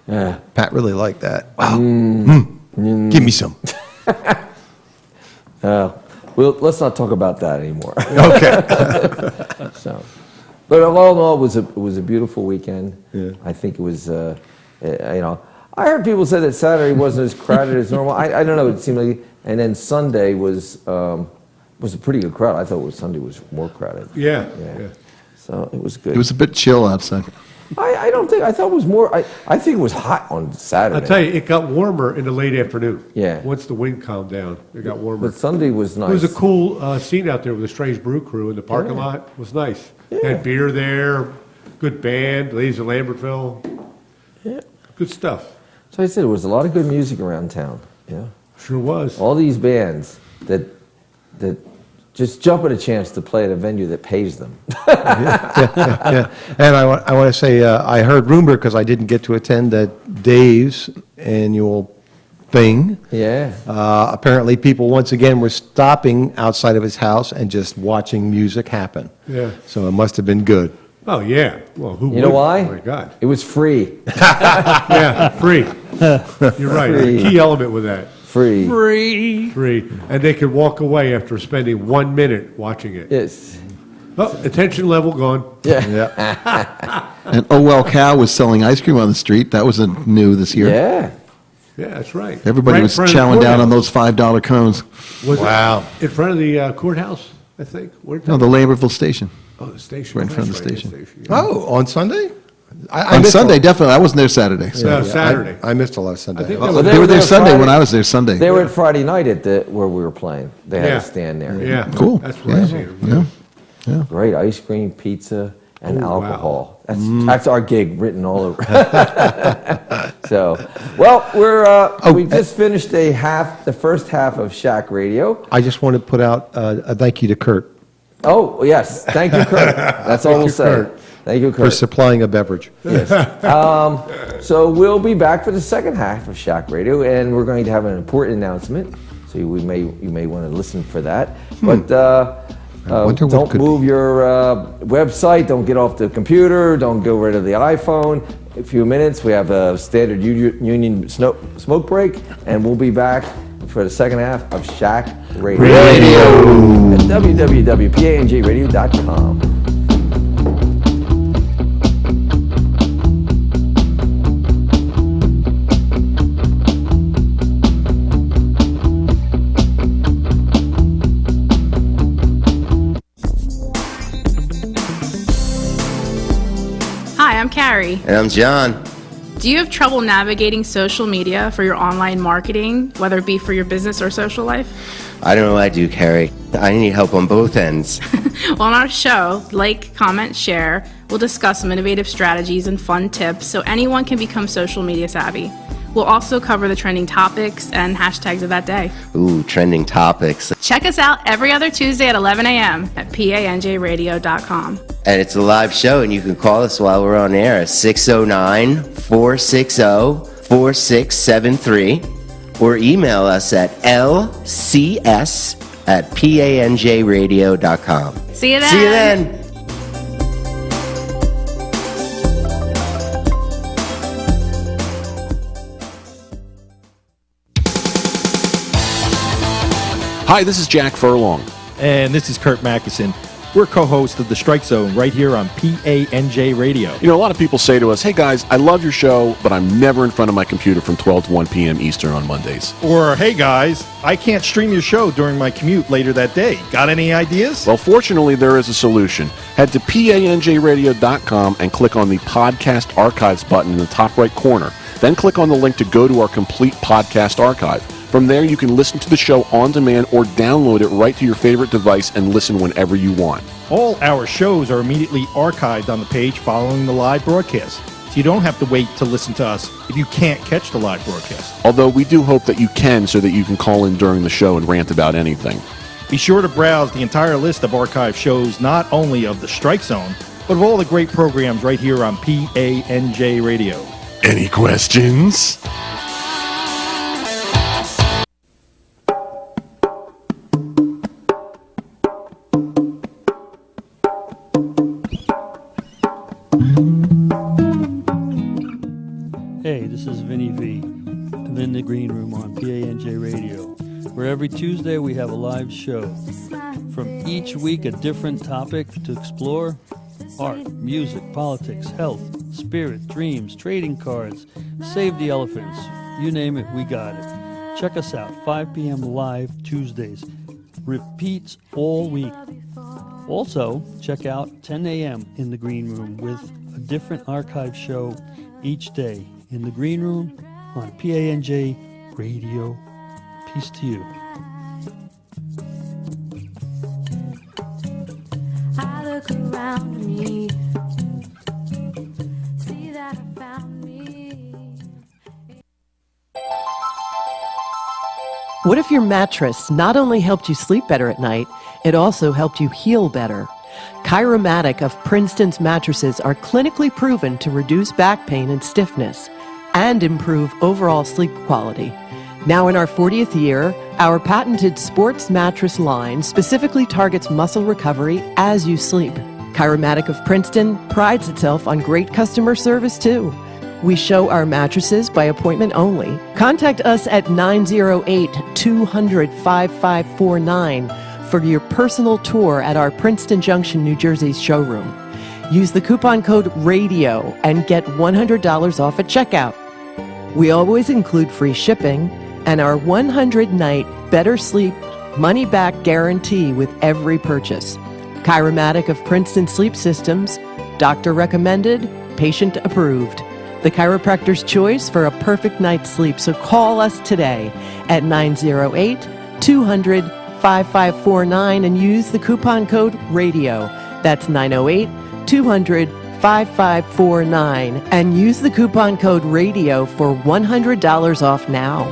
[SPEAKER 1] Yeah.
[SPEAKER 2] Pat really liked that. Wow. Give me some.
[SPEAKER 1] Well, let's not talk about that anymore.
[SPEAKER 2] Okay.
[SPEAKER 1] So, but all in all, it was a beautiful weekend.
[SPEAKER 2] Yeah.
[SPEAKER 1] I think it was, I heard people say that Saturday wasn't as crowded as normal. I don't know. It seemed like, and then Sunday was a pretty good crowd. I thought Sunday was more crowded.
[SPEAKER 3] Yeah.
[SPEAKER 1] Yeah.
[SPEAKER 3] Yeah.
[SPEAKER 1] So it was good.
[SPEAKER 5] It was a bit chill outside.
[SPEAKER 1] I thought it was more. I think it was hot on Saturday.
[SPEAKER 3] I'll tell you, it got warmer in the late afternoon.
[SPEAKER 1] Yeah.
[SPEAKER 3] Once the wind calmed down, it got warmer.
[SPEAKER 1] But Sunday was nice.
[SPEAKER 3] It was a cool scene out there with the Strange Brew Crew in the parking lot. It was nice. Had beer there, good band, ladies of Lambertville.
[SPEAKER 1] Yeah.
[SPEAKER 3] Good stuff.
[SPEAKER 1] So I said, there was a lot of good music around town. Yeah.
[SPEAKER 3] Sure was.
[SPEAKER 1] All these bands that just jump at a chance to play at a venue that pays them.
[SPEAKER 2] Yeah. And I want to say, I heard rumor, because I didn't get to attend, that Dave's annual thing,
[SPEAKER 1] Yeah.
[SPEAKER 2] apparently people once again were stopping outside of his house and just watching music happen.
[SPEAKER 3] Yeah.
[SPEAKER 2] So it must have been good.
[SPEAKER 3] Oh, yeah. Well, who
[SPEAKER 1] You know
[SPEAKER 3] wouldn't?
[SPEAKER 1] why?
[SPEAKER 3] Oh, my God.
[SPEAKER 1] It was free.
[SPEAKER 3] Yeah, free. You're right.
[SPEAKER 1] Free.
[SPEAKER 3] The key element with that.
[SPEAKER 1] Free.
[SPEAKER 3] Free. And they could walk away after spending 1 minute watching it.
[SPEAKER 1] Yes.
[SPEAKER 3] Oh, attention level gone.
[SPEAKER 1] Yeah.
[SPEAKER 2] Yeah.
[SPEAKER 5] And Oh Well Cow was selling ice cream on the street. That was new this year.
[SPEAKER 1] Yeah.
[SPEAKER 3] Yeah, that's right.
[SPEAKER 5] Everybody
[SPEAKER 3] Right
[SPEAKER 5] was
[SPEAKER 3] in front of the
[SPEAKER 5] chowing down on
[SPEAKER 3] courthouse.
[SPEAKER 5] those $5 cones.
[SPEAKER 3] Was it
[SPEAKER 2] Wow.
[SPEAKER 3] in front of the courthouse, I think? Where
[SPEAKER 5] No, the Lambertville station.
[SPEAKER 3] Oh, the station.
[SPEAKER 5] Right in front of
[SPEAKER 3] That's
[SPEAKER 5] the
[SPEAKER 3] right,
[SPEAKER 5] station.
[SPEAKER 3] yeah.
[SPEAKER 2] Oh, on Sunday? I
[SPEAKER 5] On
[SPEAKER 2] missed
[SPEAKER 5] Sunday,
[SPEAKER 2] a-
[SPEAKER 5] definitely. I wasn't there Saturday. So.
[SPEAKER 3] No, Saturday.
[SPEAKER 2] I missed a lot of Sunday.
[SPEAKER 3] I think
[SPEAKER 1] Well,
[SPEAKER 5] They were there Sunday
[SPEAKER 1] Friday.
[SPEAKER 5] when I was there Sunday.
[SPEAKER 1] They were at Friday night where we were playing. They had
[SPEAKER 3] Yeah.
[SPEAKER 1] a stand there.
[SPEAKER 3] Yeah.
[SPEAKER 5] Cool.
[SPEAKER 3] That's what I see.
[SPEAKER 5] Yeah.
[SPEAKER 1] Great ice cream, pizza, and
[SPEAKER 3] Oh, wow.
[SPEAKER 1] alcohol. That's our gig written all over. So, well, we just finished the first half of Shack Radio.
[SPEAKER 2] I just want to put out a thank you to Kurt
[SPEAKER 1] Oh yes, thank you, Kurt. That's all we'll say.
[SPEAKER 3] Kurt.
[SPEAKER 1] Thank you,
[SPEAKER 2] for
[SPEAKER 1] Kurt.
[SPEAKER 2] supplying a beverage.
[SPEAKER 1] Yes. So we'll be back for the second half of Shack Radio, and we're going to have an important announcement. So you may want to listen for that. But
[SPEAKER 2] wonder what
[SPEAKER 1] don't
[SPEAKER 2] could
[SPEAKER 1] move your website. Don't get off the computer. Don't go rid of the iPhone. A few minutes. We have a standard union smoke break, and we'll be back for the second half of Shack Radio. At www.panjradio.com.
[SPEAKER 7] Hi, I'm Carrie.
[SPEAKER 8] And I'm John.
[SPEAKER 7] Do you have trouble navigating social media for your online marketing, whether it be for your business or social life?
[SPEAKER 8] I don't know what I do, Carrie. I need help on both ends.
[SPEAKER 7] Well, on our show, Like, Comment, Share, we'll discuss some innovative strategies and fun tips so anyone can become social media savvy. We'll also cover the trending topics and hashtags of that day.
[SPEAKER 8] Ooh, trending topics.
[SPEAKER 7] Check us out every other Tuesday at 11 a.m. at panjradio.com.
[SPEAKER 8] And it's a live show, and you can call us while we're on air at 609-460-4673 or email us at lcs@panjradio.com.
[SPEAKER 7] See you then.
[SPEAKER 8] See you then.
[SPEAKER 9] Hi, this is Jack Furlong.
[SPEAKER 10] And this is Kurt Mackinson. We're co-hosts of The Strike Zone right here on PANJ Radio.
[SPEAKER 9] You know, a lot of people say to us, hey guys, I love your show, but I'm never in front of my computer from 12 to 1 p.m. Eastern on Mondays.
[SPEAKER 10] Or, hey guys, I can't stream your show during my commute later that day. Got any ideas?
[SPEAKER 9] Well, fortunately, there is a solution. Head to panjradio.com and click on the Podcast Archives button in the top right corner. Then click on the link to go to our complete podcast archive. From there, you can listen to the show on demand or download it right to your favorite device and listen whenever you want.
[SPEAKER 10] All our shows are immediately archived on the page following the live broadcast, so you don't have to wait to listen to us if you can't catch the live broadcast.
[SPEAKER 9] Although we do hope that you can so that you can call in during the show and rant about anything.
[SPEAKER 10] Be sure to browse the entire list of archive shows, not only of The Strike Zone, but of all the great programs right here on PANJ Radio.
[SPEAKER 9] Any questions?
[SPEAKER 4] Hey, this is Vinny V. I'm in the green room on PANJ Radio, where every Tuesday we have a live show. From each week, a different topic to explore: art, music, politics, health, spirit, dreams, trading cards, save the elephants. You name it, we got it. Check us out, 5 p.m. live Tuesdays. Repeats all week. Also, check out 10 a.m. in the green room with a different archive show each day in the green room on PANJ Radio. Peace to you.
[SPEAKER 11] I look around me, see that I found me.
[SPEAKER 12] What if your mattress not only helped you sleep better at night, it also helped you heal better? Chiromatic of Princeton's mattresses are clinically proven to reduce back pain and stiffness and improve overall sleep quality. Now in our 40th year, our patented sports mattress line specifically targets muscle recovery as you sleep. Chiromatic of Princeton prides itself on great customer service too. We show our mattresses by appointment only. Contact us at 908-200-5549 for your personal tour at our Princeton Junction, New Jersey showroom. Use the coupon code RADIO and get $100 off at checkout. We always include free shipping and our 100-night better sleep money-back guarantee with every purchase. Chiromatic of Princeton Sleep Systems, doctor recommended, patient approved. The chiropractor's choice for a perfect night's sleep. So call us today at 908-200-5549 and use the coupon code RADIO. That's 908-200-5549 and use the coupon code RADIO for $100 off now.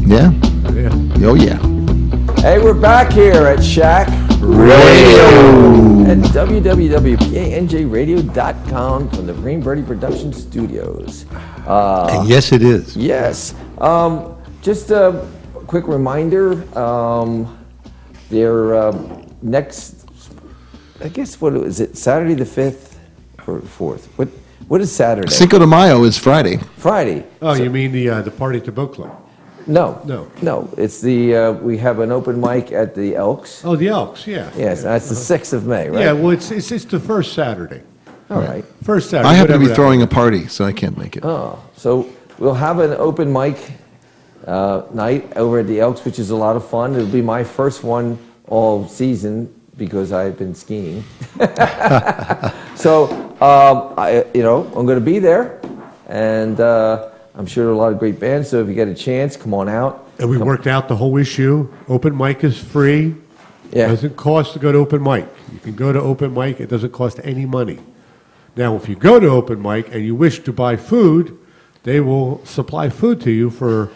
[SPEAKER 2] Yeah.
[SPEAKER 3] Yeah.
[SPEAKER 2] Oh, yeah.
[SPEAKER 1] Hey, we're back here at Shack
[SPEAKER 2] Radio.
[SPEAKER 1] at www.panjradio.com from the Green Birdie Production Studios.
[SPEAKER 2] And yes, it is.
[SPEAKER 1] Yes. Just a quick reminder, their next, I guess, what is it, Saturday the 5th or 4th? What is Saturday?
[SPEAKER 2] Cinco de Mayo is Friday.
[SPEAKER 1] Friday.
[SPEAKER 3] Oh, you mean the party at the boat club?
[SPEAKER 1] No.
[SPEAKER 3] No.
[SPEAKER 1] No. It's the, we have an open mic at the Elks.
[SPEAKER 3] Oh, the Elks, yeah.
[SPEAKER 1] Yes, that's the 6th of May, right?
[SPEAKER 3] Yeah, well, it's the first Saturday.
[SPEAKER 1] All right.
[SPEAKER 3] First Saturday.
[SPEAKER 2] I happen to be
[SPEAKER 3] whatever that
[SPEAKER 2] throwing a party, so I can't make it.
[SPEAKER 1] Oh, so we'll have an open mic night over at the Elks, which is a lot of fun. It'll be my first one all season because I've been skiing. So, I'm going to be there, and I'm sure there are a lot of great bands. So if you get a chance, come on out.
[SPEAKER 3] And we worked out the whole issue. Open mic is free.
[SPEAKER 1] Yeah.
[SPEAKER 3] It doesn't cost to go to open mic. You can go to open mic. It doesn't cost any money. Now, if you go to open mic and you wish to buy food, they will supply food to you for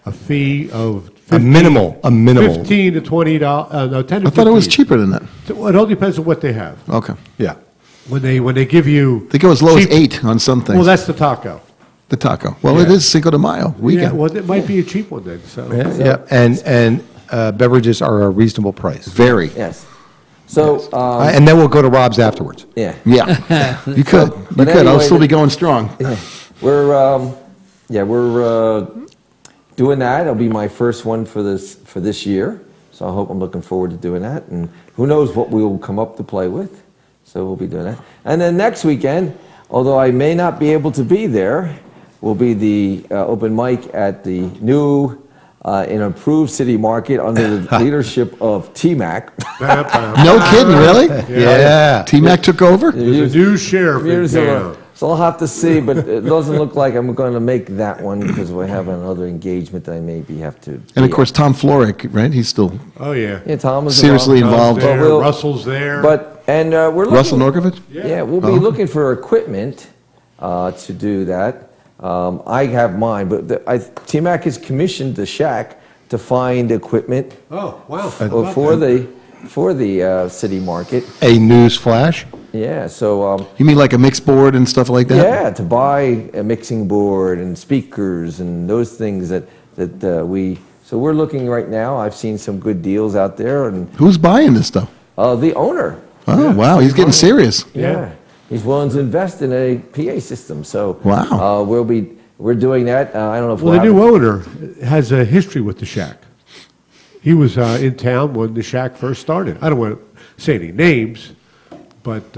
[SPEAKER 3] a fee of 15,
[SPEAKER 2] A minimal.
[SPEAKER 3] $15 to $20. No, 10 to
[SPEAKER 2] I thought it was
[SPEAKER 3] 15.
[SPEAKER 2] cheaper than that.
[SPEAKER 3] Well, it all depends on what they have.
[SPEAKER 2] Okay.
[SPEAKER 3] Yeah. When they give you,
[SPEAKER 2] They go as low
[SPEAKER 3] cheap-
[SPEAKER 2] as 8 on some things.
[SPEAKER 3] well, that's the taco.
[SPEAKER 2] the taco. Well, it
[SPEAKER 3] Yeah.
[SPEAKER 2] is Cinco de Mayo
[SPEAKER 3] Yeah,
[SPEAKER 2] weekend.
[SPEAKER 3] well, it might be a cheap one then. So
[SPEAKER 2] Yeah, and beverages are a reasonable price.
[SPEAKER 3] very.
[SPEAKER 1] Yes. So,
[SPEAKER 2] And then we'll go to Rob's afterwards.
[SPEAKER 1] yeah.
[SPEAKER 2] Yeah, you could. You
[SPEAKER 1] But
[SPEAKER 2] could. I'll
[SPEAKER 1] anyway,
[SPEAKER 2] still be going strong.
[SPEAKER 1] We're doing that. It'll be my first one for this year. So I hope I'm looking forward to doing that. And who knows what we'll come up to play with. So we'll be doing that. And then next weekend, although I may not be able to be there, will be the open mic at the new and improved city market under the leadership of T-Mac.
[SPEAKER 2] No kidding, really?
[SPEAKER 3] Yeah.
[SPEAKER 2] T-Mac took over?
[SPEAKER 3] There's a new sheriff in town.
[SPEAKER 1] So I'll have to see, but it doesn't look like I'm going to make that one because we have another engagement that I maybe have to.
[SPEAKER 2] And of course, Tom Florek, right? He's still
[SPEAKER 3] Oh, yeah.
[SPEAKER 1] Yeah, Tom is
[SPEAKER 2] seriously
[SPEAKER 3] Tom's
[SPEAKER 2] involved.
[SPEAKER 3] there,
[SPEAKER 1] But we'll-
[SPEAKER 3] Russell's there.
[SPEAKER 1] And we're looking,
[SPEAKER 2] Russell Norkovich?
[SPEAKER 1] Yeah, we'll be looking for equipment to do that. I have mine, but T-Mac has commissioned the Shack to find equipment
[SPEAKER 3] Oh, wow.
[SPEAKER 1] for the city market.
[SPEAKER 2] A news flash?
[SPEAKER 1] Yeah, so
[SPEAKER 2] You mean like a mixed board and stuff like that?
[SPEAKER 1] yeah, to buy a mixing board and speakers and those things that we. So we're looking right now. I've seen some good deals out there, and
[SPEAKER 2] Who's buying this stuff?
[SPEAKER 1] the owner.
[SPEAKER 2] Oh, wow, he's getting serious.
[SPEAKER 1] Yeah. He's willing to invest in a PA system. So
[SPEAKER 2] Wow.
[SPEAKER 1] we're doing that. I don't know if
[SPEAKER 3] Well,
[SPEAKER 1] we'll
[SPEAKER 3] the new
[SPEAKER 1] have
[SPEAKER 3] owner has a history with the Shack. He was in town when the Shack first started. I don't want to say any names, but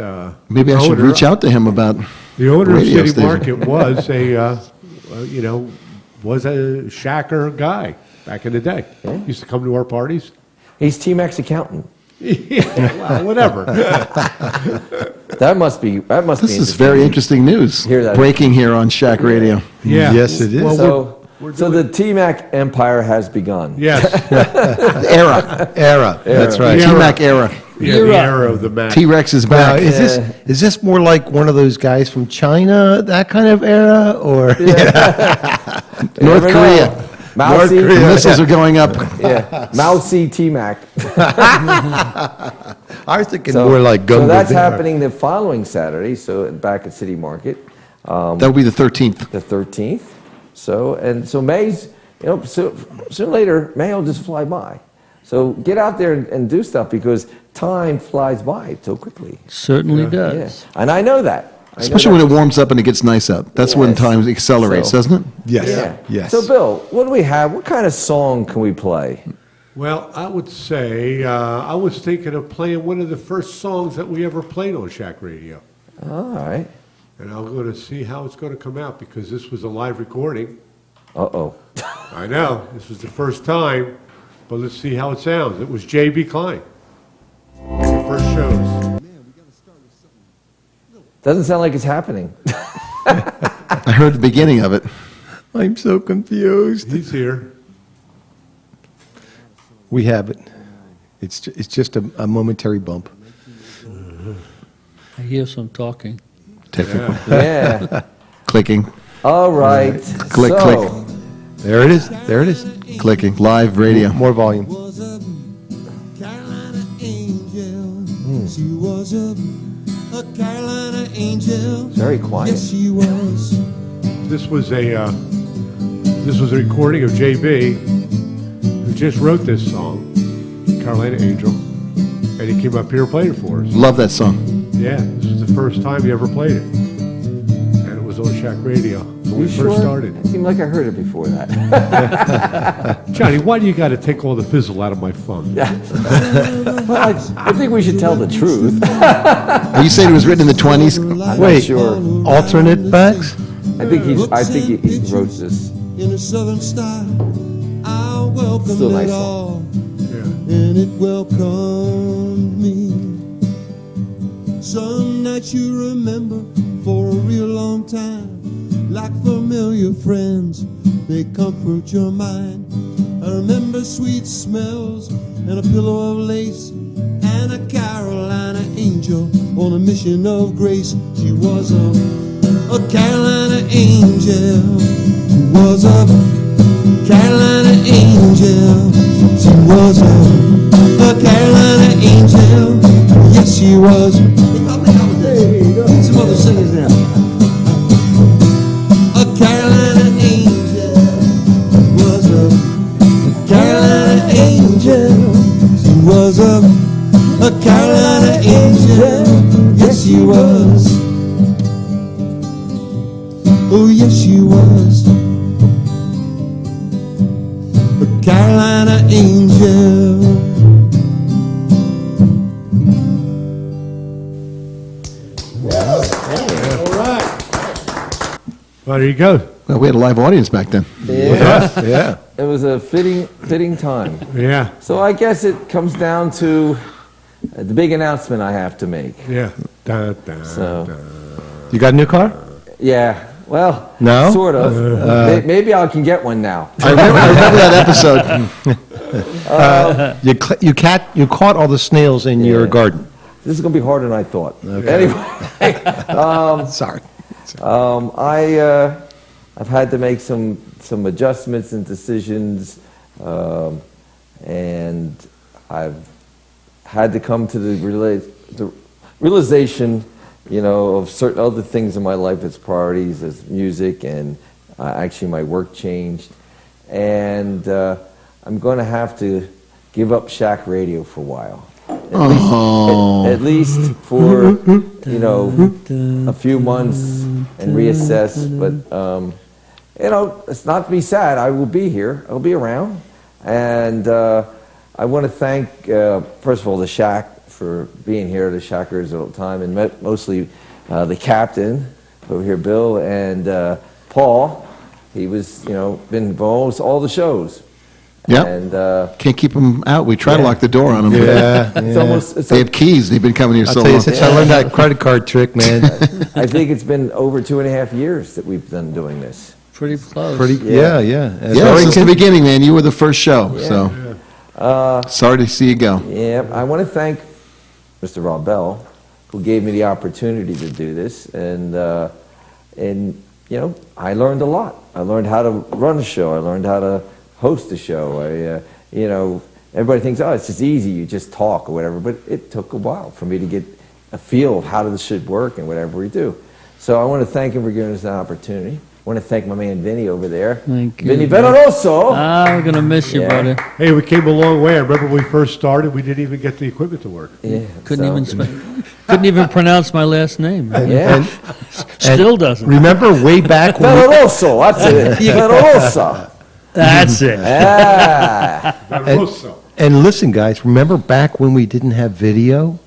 [SPEAKER 2] Maybe I should reach out to him about
[SPEAKER 3] The owner of
[SPEAKER 2] radio
[SPEAKER 3] City
[SPEAKER 2] station.
[SPEAKER 3] Market was was a Shacker guy back in the day. Used to come to our parties.
[SPEAKER 1] He's T-Mac's accountant.
[SPEAKER 3] Well, whatever.
[SPEAKER 1] That must be
[SPEAKER 2] This is very interesting news.
[SPEAKER 1] Hear that.
[SPEAKER 2] Breaking here on Shack Radio.
[SPEAKER 3] Yeah.
[SPEAKER 2] Yes, it is.
[SPEAKER 3] Well,
[SPEAKER 1] So the T-Mac empire has begun.
[SPEAKER 3] Yes.
[SPEAKER 2] Era. That's right.
[SPEAKER 3] The
[SPEAKER 2] T-Mac era.
[SPEAKER 3] Yeah, the era of the Mac.
[SPEAKER 2] T-Rex is
[SPEAKER 5] Now,
[SPEAKER 2] back.
[SPEAKER 5] is this more like one of those guys from China, that kind of era, or
[SPEAKER 2] North
[SPEAKER 1] never know.
[SPEAKER 2] Korea.
[SPEAKER 1] Mousy.
[SPEAKER 2] The missiles are going up.
[SPEAKER 1] Yeah. Mousy T-Mac.
[SPEAKER 5] I was thinking
[SPEAKER 1] So,
[SPEAKER 5] more like Gumbo
[SPEAKER 1] so that's
[SPEAKER 5] Bear.
[SPEAKER 1] happening the following Saturday. So back at City Market,
[SPEAKER 2] That'll be the 13th.
[SPEAKER 1] the 13th. So May's, sooner or later, May will just fly by. So get out there and do stuff because time flies by so quickly.
[SPEAKER 4] Certainly
[SPEAKER 1] Yeah.
[SPEAKER 4] does.
[SPEAKER 1] And I know that.
[SPEAKER 2] Especially when it warms up and it gets nice out. That's when
[SPEAKER 1] Yes.
[SPEAKER 2] time accelerates,
[SPEAKER 1] So-
[SPEAKER 2] doesn't it?
[SPEAKER 5] Yes.
[SPEAKER 1] Yeah.
[SPEAKER 5] Yes.
[SPEAKER 1] So Bill, what do we have? What kind of song can we play?
[SPEAKER 3] Well, I would say I was thinking of playing one of the first songs that we ever played on Shack Radio.
[SPEAKER 1] All right.
[SPEAKER 3] And I'm going to see how it's going to come out because this was a live recording.
[SPEAKER 1] Uh-oh.
[SPEAKER 3] I know, this was the first time, but let's see how it sounds. It was J.B. Klein. First shows.
[SPEAKER 1] Doesn't sound like it's happening.
[SPEAKER 5] I heard the beginning of it.
[SPEAKER 2] I'm so confused.
[SPEAKER 3] He's here.
[SPEAKER 2] We have it. It's just a momentary bump.
[SPEAKER 4] I hear some talking.
[SPEAKER 5] Technical.
[SPEAKER 1] Yeah.
[SPEAKER 5] Clicking.
[SPEAKER 1] All right.
[SPEAKER 5] Click,
[SPEAKER 1] So,
[SPEAKER 5] click.
[SPEAKER 2] There it is. There it is.
[SPEAKER 5] Clicking. Live radio.
[SPEAKER 2] More volume.
[SPEAKER 13] Carolina angel. She was a Carolina angel.
[SPEAKER 1] Very quiet.
[SPEAKER 13] Yes, she was.
[SPEAKER 3] This was a recording of J.B., who just wrote this song, Carolina Angel, and he came up here and played it for us.
[SPEAKER 5] Love that song.
[SPEAKER 3] Yeah, this was the first time he ever played it, and it was on Shack Radio when we
[SPEAKER 1] You
[SPEAKER 3] first
[SPEAKER 1] sure?
[SPEAKER 3] started.
[SPEAKER 1] It seemed like I heard it before that.
[SPEAKER 3] Johnny, why do you got to take all the fizzle out of my phone?
[SPEAKER 1] Well, I think we should tell the truth.
[SPEAKER 5] Are you saying it was written in the 20s?
[SPEAKER 1] I'm
[SPEAKER 2] Wait,
[SPEAKER 1] not sure.
[SPEAKER 2] alternate backs?
[SPEAKER 1] I think he wrote this.
[SPEAKER 13] In a southern style, I welcomed
[SPEAKER 1] Still a nice
[SPEAKER 13] it
[SPEAKER 1] song.
[SPEAKER 13] all, and it welcomed me. Some nights you remember for a real long time, like familiar friends, they comfort your mind. I remember sweet smells and a pillow of lace, and a Carolina angel on a mission of grace. She was a Carolina angel. She was a Carolina angel. She was a Carolina angel. Yes, she was. Hey, some other singers now. A Carolina angel. She was a Carolina angel. She was a Carolina angel. Yes, she was. Oh, yes, she was a Carolina angel.
[SPEAKER 3] All right. Well, there you go.
[SPEAKER 5] Well, we had a live audience back then.
[SPEAKER 1] Yeah.
[SPEAKER 2] Yeah.
[SPEAKER 1] It was a fitting time.
[SPEAKER 3] Yeah,
[SPEAKER 1] So I guess it comes down to the big announcement I have to make.
[SPEAKER 3] yeah. Da, da,
[SPEAKER 1] So-
[SPEAKER 3] da.
[SPEAKER 2] You got a new car?
[SPEAKER 1] Yeah. Well,
[SPEAKER 2] No?
[SPEAKER 1] sort of. Maybe I can get one now.
[SPEAKER 5] I remember that episode.
[SPEAKER 2] You caught all the snails in your
[SPEAKER 1] Yeah.
[SPEAKER 2] garden.
[SPEAKER 1] This is going to be harder than I thought. Anyway,
[SPEAKER 2] Sorry.
[SPEAKER 1] I've had to make some adjustments and decisions, and I've had to come to the realization, of certain other things in my life as priorities, as music, and actually my work changed, and I'm going to have to give up Shack Radio for a while. At least for a few months and reassess. But it's not to be sad. I will be here. I'll be around, and I want to thank first of all the Shack for being here, the Shackers all the time, and mostly the captain over here, Bill, and Paul. He was been involved with all the shows.
[SPEAKER 5] Yep.
[SPEAKER 1] And
[SPEAKER 5] Can't keep them out. We try to lock the door on them.
[SPEAKER 2] Yeah.
[SPEAKER 1] it's almost.
[SPEAKER 5] They have keys. They've been coming here
[SPEAKER 2] I'll
[SPEAKER 5] so
[SPEAKER 2] tell you,
[SPEAKER 5] long.
[SPEAKER 2] since I learned that credit card trick, man.
[SPEAKER 1] I think it's been over 2.5 years that we've been doing this.
[SPEAKER 4] Pretty close.
[SPEAKER 2] Yeah.
[SPEAKER 5] Yeah, since the beginning, man. You were the first show.
[SPEAKER 1] Yeah.
[SPEAKER 5] So sorry to see you go.
[SPEAKER 1] Yeah, I want to thank Mr. Rob Bell, who gave me the opportunity to do this, and I learned a lot. I learned how to run a show. I learned how to host a show. Everybody thinks, oh, it's just easy. You just talk or whatever, but it took a while for me to get a feel of how this should work and whatever we do. So I want to thank him for giving us that opportunity. I want to thank my man Vinny over there.
[SPEAKER 4] Thank you.
[SPEAKER 1] Vinny Veneroso.
[SPEAKER 4] We're going to miss you,
[SPEAKER 1] Yeah.
[SPEAKER 4] brother.
[SPEAKER 3] Hey, we came a long way. I remember when we first started, we didn't even get the equipment to work.
[SPEAKER 1] Yeah,
[SPEAKER 4] Couldn't
[SPEAKER 1] so-
[SPEAKER 4] even pronounce my last name.
[SPEAKER 1] Yeah.
[SPEAKER 4] Still doesn't.
[SPEAKER 2] Remember way back when
[SPEAKER 1] Veneroso, that's it. Venerosa.
[SPEAKER 4] That's it.
[SPEAKER 1] Ah.
[SPEAKER 3] Veneroso.
[SPEAKER 2] and listen, guys, remember back when we didn't have video?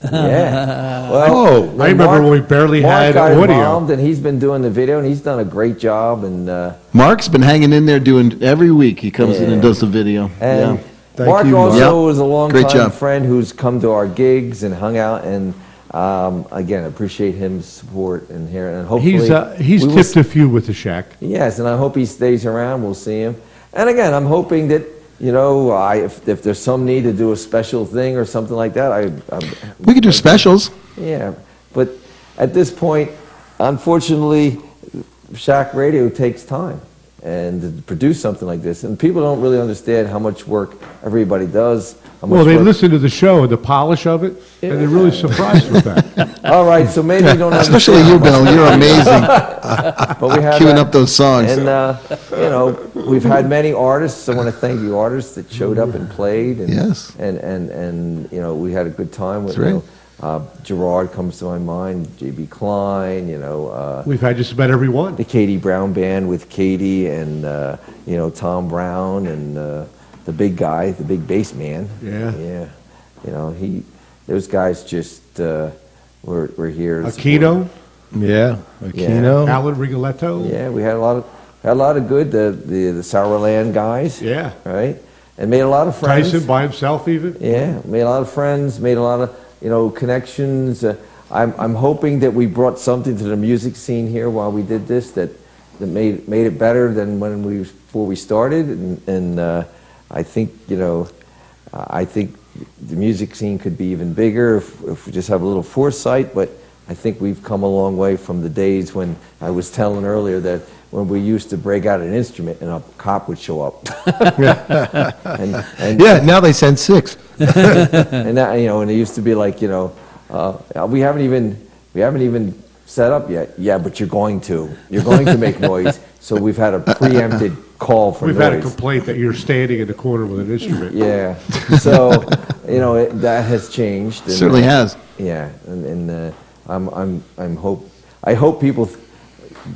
[SPEAKER 1] Yeah. Well,
[SPEAKER 2] Oh,
[SPEAKER 1] then
[SPEAKER 3] I remember when we barely
[SPEAKER 1] Mark
[SPEAKER 3] had
[SPEAKER 1] got
[SPEAKER 3] audio.
[SPEAKER 1] involved, and he's been doing the video, and he's done a great job. And
[SPEAKER 5] Mark's been hanging in there doing every week. He comes in and
[SPEAKER 1] Yeah.
[SPEAKER 5] does the video.
[SPEAKER 1] and
[SPEAKER 5] Yeah.
[SPEAKER 1] Mark
[SPEAKER 2] you, Mark.
[SPEAKER 1] also
[SPEAKER 5] Yep.
[SPEAKER 1] is a
[SPEAKER 5] Great
[SPEAKER 1] longtime
[SPEAKER 5] job.
[SPEAKER 1] friend who's come to our gigs and hung out. And again, appreciate his support and here. And hopefully,
[SPEAKER 3] He's
[SPEAKER 1] we will
[SPEAKER 3] tipped a few with the shack.
[SPEAKER 1] Yes, and I hope he stays around. We'll see him. And again, I'm hoping that, you know, if there's some need to do a special thing or something like that,
[SPEAKER 5] We could do specials.
[SPEAKER 1] yeah. But at this point, unfortunately, Shack Radio takes time and to produce something like this. And people don't really understand how much work everybody does. How much
[SPEAKER 3] Well, they
[SPEAKER 1] work-
[SPEAKER 3] listen to the show and the polish of it, and they're really surprised with that.
[SPEAKER 1] All right, so maybe you don't
[SPEAKER 5] Especially
[SPEAKER 1] understand.
[SPEAKER 5] you, Bill. You're amazing.
[SPEAKER 1] But we have
[SPEAKER 5] Queuing
[SPEAKER 1] that.
[SPEAKER 5] up those songs.
[SPEAKER 1] And, you know, we've had many artists. I want to thank the artists that showed up and played. And,
[SPEAKER 5] Yes.
[SPEAKER 1] And you know, we had a good time with,
[SPEAKER 5] That's right.
[SPEAKER 1] you know, Gerard comes to my mind, J.B. Klein, you know,
[SPEAKER 3] We've had just about every one.
[SPEAKER 1] the Katie Brown Band with Katie and, you know, Tom Brown and the big guy, the big bass man.
[SPEAKER 3] Yeah.
[SPEAKER 1] Yeah. You know, those guys just were here. to support.
[SPEAKER 3] Aquino,
[SPEAKER 2] Yeah, Aquino.
[SPEAKER 3] Alan Rigoletto.
[SPEAKER 1] Yeah, we had a lot of good, the Sourland guys.
[SPEAKER 3] Yeah.
[SPEAKER 1] Right? And made a lot of friends.
[SPEAKER 3] Tyson by himself even.
[SPEAKER 1] Yeah, made a lot of friends, made a lot of, you know, connections. I'm hoping that we brought something to the music scene here while we did this that made it better than before we started. And I think, you know, I think the music scene could be even bigger if we just have a little foresight. But I think we've come a long way from the days when I was telling earlier that when we used to break out an instrument and a cop would show up. and
[SPEAKER 2] Yeah, now they send 6.
[SPEAKER 1] and that, you know, and it used to be like, you know, we haven't even set up yet. Yeah, but you're going to make noise. So we've had a preempted call for
[SPEAKER 3] We've
[SPEAKER 1] noise.
[SPEAKER 3] had a complaint that you're standing in the corner with an instrument.
[SPEAKER 1] Yeah. So, you know, that has changed. And,
[SPEAKER 5] Certainly has.
[SPEAKER 1] Yeah, and I hope people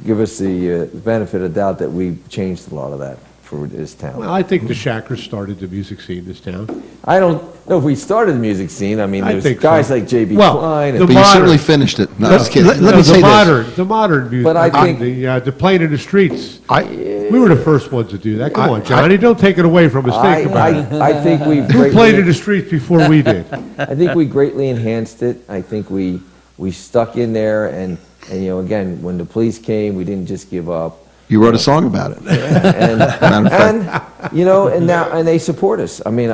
[SPEAKER 1] give us the benefit of doubt that we've changed a lot of that for this town.
[SPEAKER 3] Well, I think the Shackers started the music scene in this town.
[SPEAKER 1] I don't know if we started the music scene. I mean,
[SPEAKER 3] I
[SPEAKER 1] there's
[SPEAKER 3] think
[SPEAKER 1] guys
[SPEAKER 3] so.
[SPEAKER 1] like J.B.
[SPEAKER 3] Well,
[SPEAKER 1] Klein.
[SPEAKER 3] the
[SPEAKER 1] And
[SPEAKER 5] But you
[SPEAKER 3] modern-
[SPEAKER 5] certainly finished it. No, I was kidding.
[SPEAKER 2] let me
[SPEAKER 3] the
[SPEAKER 2] say this.
[SPEAKER 3] modern music.
[SPEAKER 1] But I think-
[SPEAKER 3] the playing in the streets. We were the first ones to do that. Come on, Johnny, don't take it away from us. Think about it.
[SPEAKER 1] I think we've
[SPEAKER 3] Who played in
[SPEAKER 1] greatly,
[SPEAKER 3] the streets before we did?
[SPEAKER 1] I think we greatly enhanced it. I think we stuck in there, and you know, again, when the police came, we didn't just give up.
[SPEAKER 5] You wrote a song about it.
[SPEAKER 1] And,
[SPEAKER 5] Matter of fact.
[SPEAKER 1] and you know, and they support us. I mean,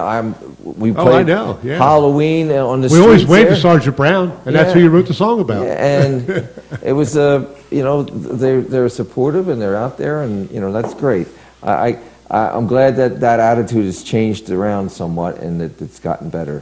[SPEAKER 1] we
[SPEAKER 3] Oh,
[SPEAKER 1] played
[SPEAKER 3] I know, yeah.
[SPEAKER 1] Halloween on the
[SPEAKER 3] We
[SPEAKER 1] streets
[SPEAKER 3] always went
[SPEAKER 1] there.
[SPEAKER 3] to Sergeant Brown, and that's who
[SPEAKER 1] Yeah.
[SPEAKER 3] you wrote the song about.
[SPEAKER 1] And it was you know, they're supportive and they're out there, and you know, that's great. I'm glad that attitude has changed around somewhat and that it's gotten better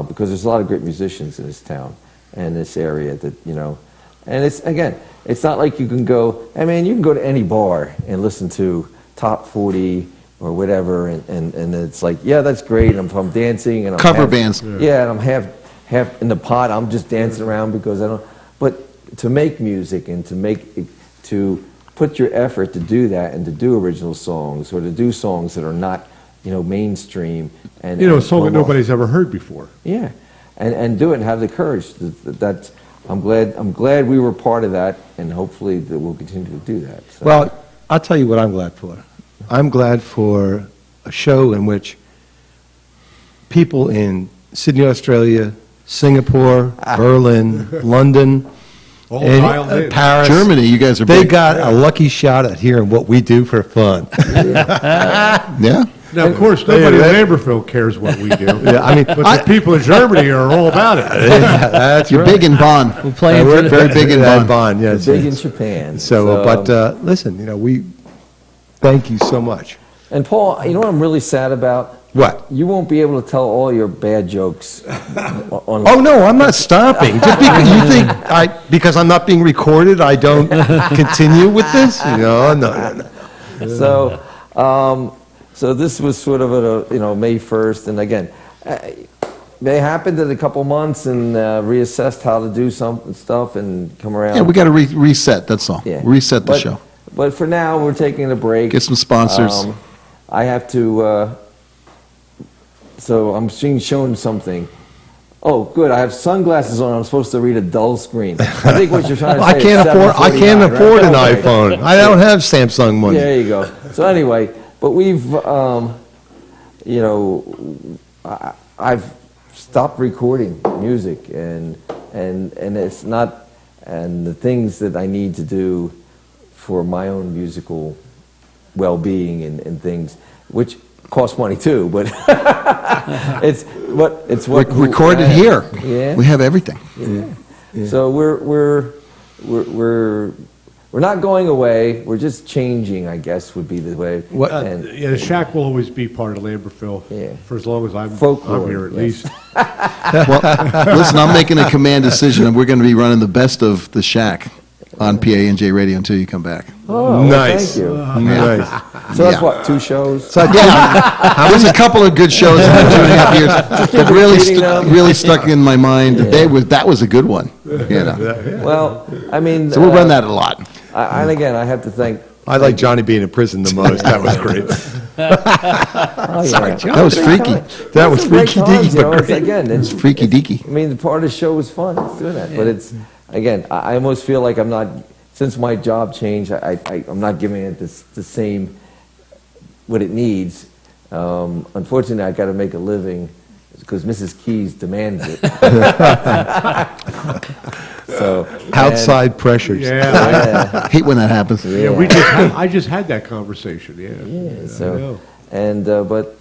[SPEAKER 1] because there's a lot of great musicians in this town and this area that, you know, and it's not like you can go, I mean, you can go to any bar and listen to top 40 or whatever, and it's like, yeah, that's great. And I'm dancing and I'm
[SPEAKER 5] Cover bands.
[SPEAKER 1] Yeah, and I'm half in the pot. I'm just dancing around because I don't. But to make music and to put your effort to do that and to do original songs or to do songs that are not, you know, mainstream and
[SPEAKER 3] You know, a
[SPEAKER 1] and
[SPEAKER 3] song that
[SPEAKER 1] come off-
[SPEAKER 3] nobody's ever heard before.
[SPEAKER 1] Yeah, and do it and have the courage. That's I'm glad we were part of that, and hopefully that we'll continue to do that. So.
[SPEAKER 2] Well, I'll tell you what I'm glad for. I'm glad for a show in which people in Sydney, Australia, Singapore, Berlin, London,
[SPEAKER 3] All
[SPEAKER 2] and
[SPEAKER 3] dialed in.
[SPEAKER 2] Paris,
[SPEAKER 5] Germany, you guys are
[SPEAKER 2] they
[SPEAKER 5] big.
[SPEAKER 2] got a lucky shot at hearing what we do for fun.
[SPEAKER 5] Yeah?
[SPEAKER 3] Now, of course, nobody in Lambertville cares what we do.
[SPEAKER 2] Yeah, I mean,
[SPEAKER 3] But the people in Germany are all about it.
[SPEAKER 2] that's
[SPEAKER 5] You're
[SPEAKER 2] right.
[SPEAKER 5] big in Bonn.
[SPEAKER 4] We're playing
[SPEAKER 2] We're
[SPEAKER 4] for
[SPEAKER 5] very big in Bonn.
[SPEAKER 2] Bonn, yes.
[SPEAKER 1] big in
[SPEAKER 2] yes.
[SPEAKER 1] Japan.
[SPEAKER 2] So, but listen, you know, we thank you so much.
[SPEAKER 1] And Paul, you know what I'm really sad about?
[SPEAKER 2] What?
[SPEAKER 1] You won't be able to tell all your bad jokes on.
[SPEAKER 2] Oh no, I'm not stopping. Just because you think because I'm not being recorded, I don't continue with this? No.
[SPEAKER 1] So this was sort of May 1st, and again, they happened in a couple months and reassessed how to do some stuff and come around.
[SPEAKER 5] Yeah, we got to reset, that's all.
[SPEAKER 1] Yeah.
[SPEAKER 5] Reset the
[SPEAKER 1] But-
[SPEAKER 5] show.
[SPEAKER 1] But for now, we're taking a break.
[SPEAKER 5] Get some sponsors.
[SPEAKER 1] I have to. So I'm shown something Oh, good. I have sunglasses on. I'm supposed to read a dull screen. I think what you're trying to say
[SPEAKER 2] I can't
[SPEAKER 1] is
[SPEAKER 2] afford
[SPEAKER 1] 749, right?
[SPEAKER 2] an
[SPEAKER 1] Okay.
[SPEAKER 2] iPhone. I don't have Samsung money.
[SPEAKER 1] There you go. So anyway, but we've, you know, I've stopped recording music, and it's not, and the things that I need to do for my own musical well-being and things, which cost money too, but it's what
[SPEAKER 14] Record it here.
[SPEAKER 1] Yeah.
[SPEAKER 14] We have everything.
[SPEAKER 1] Yeah. So we're not going away. We're just changing, I guess, would be the way.
[SPEAKER 3] Yeah, the shack will always be part of Lambertville for as long as I'm here, at least.
[SPEAKER 14] Well, listen, I'm making a command decision, and we're going to be running the best of the shack on PANJ Radio until you come back.
[SPEAKER 1] Oh, well,
[SPEAKER 2] Nice.
[SPEAKER 1] thank you.
[SPEAKER 2] Nice.
[SPEAKER 1] So that's what, 2 shows?
[SPEAKER 14] Yeah, there's a couple of good shows in the 2.5 years that really stuck in my mind. That was a good one. You know.
[SPEAKER 1] Well, I mean,
[SPEAKER 14] So we'll run that a lot.
[SPEAKER 1] and again, I have to thank.
[SPEAKER 2] I like Johnny being in prison the most. That was great.
[SPEAKER 1] Sorry,
[SPEAKER 14] That was freaky.
[SPEAKER 2] That was freaky deaky,
[SPEAKER 1] You know,
[SPEAKER 2] but
[SPEAKER 1] it's,
[SPEAKER 2] great.
[SPEAKER 1] again,
[SPEAKER 14] It's freaky deaky.
[SPEAKER 1] I mean, the part of the show was fun. It's doing that, but it's again. I almost feel like I'm not. Since my job changed, I'm not giving it the same what it needs. Unfortunately, I got to make a living because Mrs. Keys demands it. So
[SPEAKER 2] Outside pressures.
[SPEAKER 3] Yeah,
[SPEAKER 14] Hate when that happens.
[SPEAKER 3] yeah. I just had that conversation. Yeah.
[SPEAKER 1] yeah.
[SPEAKER 3] I
[SPEAKER 1] So
[SPEAKER 3] know.
[SPEAKER 1] and but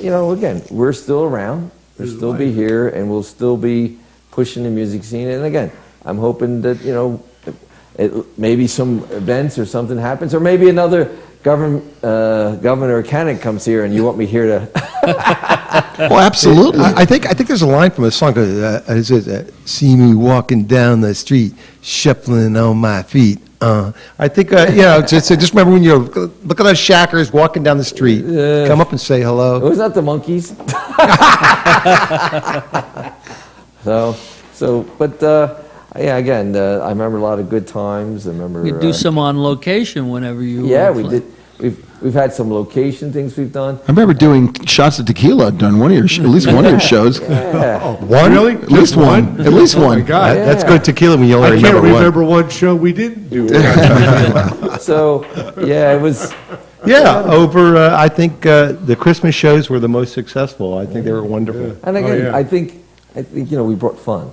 [SPEAKER 1] you know, again, we're still around. We'll still be here, and we'll still be pushing the music scene. And again, I'm hoping that you know. Maybe some events or something happens, or maybe another governor or candidate comes here, and you want me here to.
[SPEAKER 14] Well, absolutely.
[SPEAKER 2] I think there's a line from a song. It says, "See me walking down the street, shuffling on my feet." I think you know. Just remember when you look at those shackers walking down the street. Come up and say hello.
[SPEAKER 1] Was that the Monkees? But. Yeah, again, I remember a lot of good times. I remember.
[SPEAKER 4] We do some on location whenever you.
[SPEAKER 1] Yeah, we did. We've had some location things we've done.
[SPEAKER 14] I remember doing shots of tequila during one of your, at least one of your shows.
[SPEAKER 1] Yeah.
[SPEAKER 2] One?
[SPEAKER 3] Really?
[SPEAKER 14] At least one. At least
[SPEAKER 3] Oh my
[SPEAKER 14] one.
[SPEAKER 3] God.
[SPEAKER 2] That's good tequila when you only
[SPEAKER 3] I can't
[SPEAKER 2] remember one.
[SPEAKER 3] remember one show we didn't do.
[SPEAKER 1] So yeah, it was.
[SPEAKER 2] Yeah, over. I think the Christmas shows were the most successful. I think they were wonderful.
[SPEAKER 1] And again,
[SPEAKER 3] yeah.
[SPEAKER 1] I think you know we brought fun.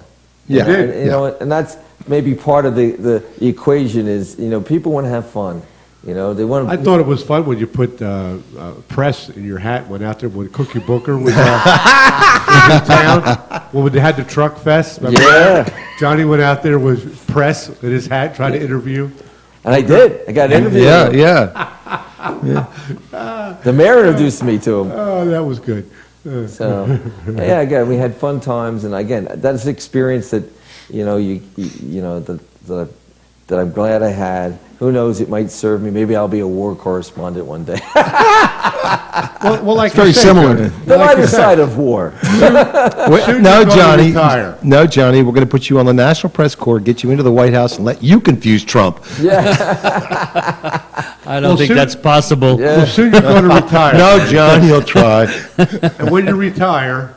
[SPEAKER 2] Yeah.
[SPEAKER 1] And, you know, and that's maybe part of the equation is you know people want to have fun. You know they want.
[SPEAKER 3] I thought it was fun when you put press in your hat. Went out there when Cookie Booker was in town. When they had the truck fest. Remember?
[SPEAKER 1] Yeah.
[SPEAKER 3] Johnny went out there with press in his hat, trying to interview.
[SPEAKER 1] And I did. I got an interview.
[SPEAKER 2] Yeah.
[SPEAKER 1] The mayor introduced me to him.
[SPEAKER 3] Oh, that was good.
[SPEAKER 1] So yeah, again, we had fun times, and again, that's an experience that you know you know that I'm glad I had. Who knows? It might serve me. Maybe I'll be a war correspondent one day.
[SPEAKER 3] Well, like
[SPEAKER 14] Very
[SPEAKER 3] you said,
[SPEAKER 14] similar.
[SPEAKER 3] Johnny,
[SPEAKER 1] The
[SPEAKER 3] like you
[SPEAKER 1] lighter
[SPEAKER 3] said,
[SPEAKER 1] side of war.
[SPEAKER 3] Soon
[SPEAKER 2] No,
[SPEAKER 3] you're gonna
[SPEAKER 2] Johnny.
[SPEAKER 3] retire.
[SPEAKER 2] No, Johnny. We're going to put you on the National Press Corps, get you into the White House, and let you confuse Trump.
[SPEAKER 1] Yeah.
[SPEAKER 4] I don't
[SPEAKER 3] Well,
[SPEAKER 4] think
[SPEAKER 3] soon-
[SPEAKER 4] that's possible.
[SPEAKER 3] Well, soon you're going to retire.
[SPEAKER 2] No, John, he'll try.
[SPEAKER 3] And when you retire,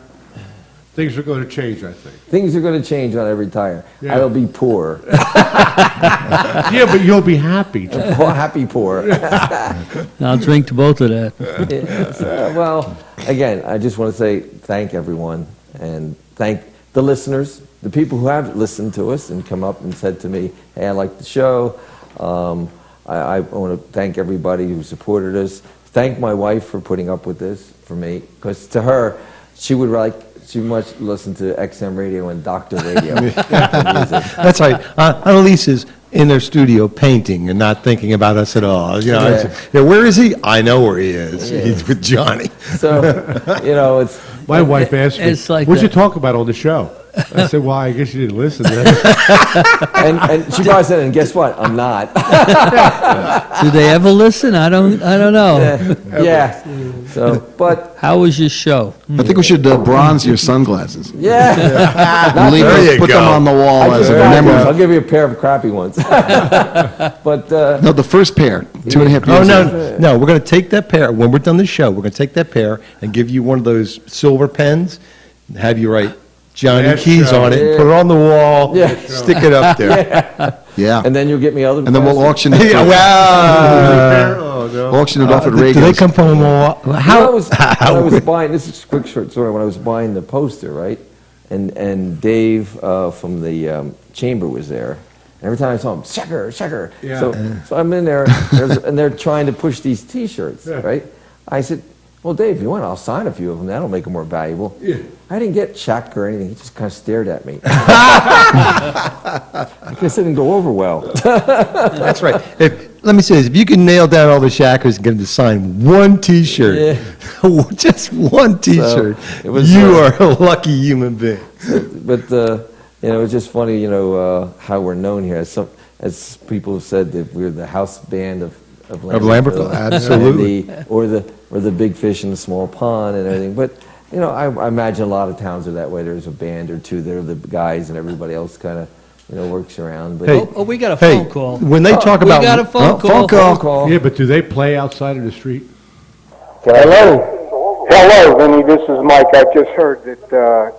[SPEAKER 3] things are going to change, I think.
[SPEAKER 1] Things are going to change when I retire.
[SPEAKER 3] Yeah.
[SPEAKER 1] I'll be poor.
[SPEAKER 3] Yeah, but you'll be happy.
[SPEAKER 1] Happy poor.
[SPEAKER 4] I'll drink to both of that.
[SPEAKER 1] Yeah, so, well, again, I just want to say thank everyone and thank the listeners, the people who have listened to us and come up and said to me, hey, I like the show. I want to thank everybody who supported us. Thank my wife for putting up with this for me, because to her, she must listen to XM radio and Doctor radio.
[SPEAKER 2] That's right. Annalise is in their studio painting and not thinking about us at all. You know,
[SPEAKER 1] Yeah.
[SPEAKER 2] where is he? I know where he is.
[SPEAKER 1] Yeah.
[SPEAKER 2] He's with Johnny.
[SPEAKER 1] So, you know, it's
[SPEAKER 3] My wife asked me,
[SPEAKER 4] It's like
[SPEAKER 3] what'd you
[SPEAKER 4] that.
[SPEAKER 3] talk about on the show? I said, well, I guess you didn't listen then.
[SPEAKER 1] and she probably said, and guess what? I'm not.
[SPEAKER 4] Do they ever listen? I don't know.
[SPEAKER 1] Yeah. So, but
[SPEAKER 4] How was your show?
[SPEAKER 14] I think we should bronze your sunglasses.
[SPEAKER 1] yeah. Not
[SPEAKER 14] Leave
[SPEAKER 2] there
[SPEAKER 14] those,
[SPEAKER 2] you
[SPEAKER 14] put them
[SPEAKER 2] go.
[SPEAKER 14] on the wall
[SPEAKER 1] I
[SPEAKER 14] as
[SPEAKER 1] just
[SPEAKER 14] a
[SPEAKER 1] got
[SPEAKER 14] memory.
[SPEAKER 1] those. I'll give you a pair of crappy ones. But
[SPEAKER 14] No, the first pair, 2.5 years
[SPEAKER 2] Oh,
[SPEAKER 14] ago.
[SPEAKER 2] no. We're going to take that pair. When we're done the show, we're going to take that pair and give you one of those silver pens and have you write Johnny
[SPEAKER 3] That's
[SPEAKER 2] Keys
[SPEAKER 3] right.
[SPEAKER 2] on it, put it on the wall,
[SPEAKER 1] Yeah.
[SPEAKER 2] stick it up there.
[SPEAKER 14] Yeah.
[SPEAKER 1] And then you'll get me other.
[SPEAKER 14] And then we'll auction it.
[SPEAKER 2] Yeah, wow.
[SPEAKER 3] Oh, no.
[SPEAKER 14] Auction it off at
[SPEAKER 5] Do they
[SPEAKER 14] Reagan's.
[SPEAKER 5] come from
[SPEAKER 1] When I
[SPEAKER 5] how?
[SPEAKER 1] was, when I was buying, this is a quick short story, when I was buying the poster, right? And Dave from the chamber was there. And every time I saw him, checker.
[SPEAKER 3] Yeah.
[SPEAKER 1] So I'm in there, and they're trying to push these T-shirts, right? I said, well, Dave, if you want, I'll sign a few of them. That'll make them more valuable.
[SPEAKER 3] Yeah.
[SPEAKER 1] I didn't get check or anything. He just kind of stared at me. I guess it didn't go over well.
[SPEAKER 2] That's right. Let me say this, if you can nail down all the Shackers and get them to sign one T-shirt, just one T-shirt,
[SPEAKER 1] it was,
[SPEAKER 2] you are a lucky human being.
[SPEAKER 1] But it's just funny, how we're known here. As people have said that we're the house band of
[SPEAKER 2] Lambertville, absolutely.
[SPEAKER 1] or the big fish in the small pond and everything. But I imagine a lot of towns are that way. There's a band or two. They're the guys, and everybody else kind of works around. But
[SPEAKER 2] Hey.
[SPEAKER 4] Oh, we got a
[SPEAKER 2] Hey,
[SPEAKER 4] phone call.
[SPEAKER 2] when they talk about...
[SPEAKER 4] We got a phone call.
[SPEAKER 1] phone call.
[SPEAKER 3] Yeah, but do they play outside in the street?
[SPEAKER 15] Hello, Vinny. This is Mike. I just heard that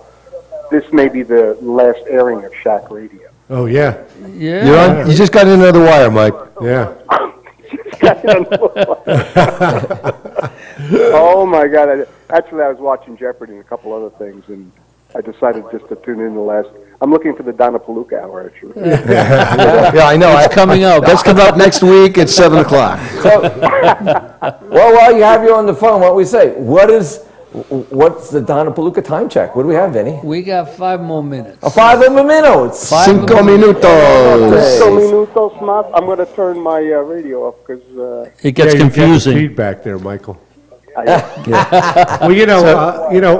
[SPEAKER 15] this may be the last airing of Shack Radio.
[SPEAKER 3] Oh, yeah.
[SPEAKER 4] Yeah.
[SPEAKER 2] You just got in another wire, Mike.
[SPEAKER 3] Yeah.
[SPEAKER 15] Oh my God! Actually, I was watching Jeopardy and a couple other things, and I decided just to tune in the last. I'm looking for the Donna Palooka hour, actually.
[SPEAKER 2] Yeah, I know.
[SPEAKER 14] It's coming up. That's coming up next week at 7 o'clock.
[SPEAKER 1] Well, while you have you on the phone, what do we say? What's the Donna Palooka time check? What do we have, Vinny?
[SPEAKER 4] We got 5 more minutes.
[SPEAKER 1] 5 minutes.
[SPEAKER 14] 5 minutos.
[SPEAKER 15] 5 minutos más. I'm going to turn my radio off because
[SPEAKER 4] It gets
[SPEAKER 3] Yeah, you got the
[SPEAKER 4] confusing.
[SPEAKER 3] feedback there, Michael. Well,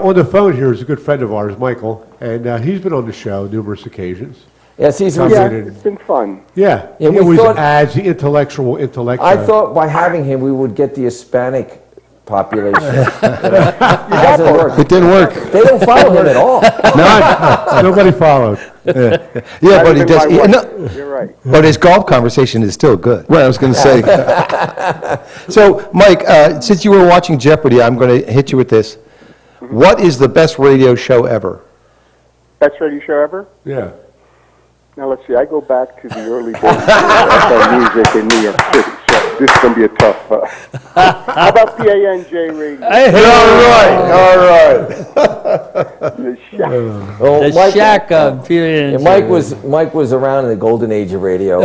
[SPEAKER 3] on the phone here is a good friend of ours, Michael, and he's been on the show numerous occasions.
[SPEAKER 1] Yes, he's.
[SPEAKER 15] yeah, it's been fun.
[SPEAKER 3] Yeah,
[SPEAKER 1] Yeah,
[SPEAKER 3] he
[SPEAKER 1] we
[SPEAKER 3] always
[SPEAKER 1] thought-
[SPEAKER 3] adds the intellectual intellect.
[SPEAKER 1] I thought by having him, we would get the Hispanic population. Hasn't worked.
[SPEAKER 14] It didn't work.
[SPEAKER 1] They don't follow him at all.
[SPEAKER 3] nobody followed.
[SPEAKER 2] Yeah,
[SPEAKER 15] Not
[SPEAKER 2] but he
[SPEAKER 15] even
[SPEAKER 2] does.
[SPEAKER 15] my wife.
[SPEAKER 2] No,
[SPEAKER 15] You're right.
[SPEAKER 2] but his golf conversation is still good.
[SPEAKER 14] Right, I was going to say.
[SPEAKER 2] So, Mike, since you were watching Jeopardy, I'm going to hit you with this. What is the best radio show ever?
[SPEAKER 15] Best radio show ever?
[SPEAKER 3] Yeah.
[SPEAKER 15] Now let's see. I go back to the early days of FM music in New York City, so this is going to be a tough. How about PANJ Radio?
[SPEAKER 1] All right.
[SPEAKER 15] The Shack.
[SPEAKER 1] Well,
[SPEAKER 4] The
[SPEAKER 1] Mike,
[SPEAKER 4] Shack on PNJ.
[SPEAKER 1] yeah, Mike was around in the golden age of radio.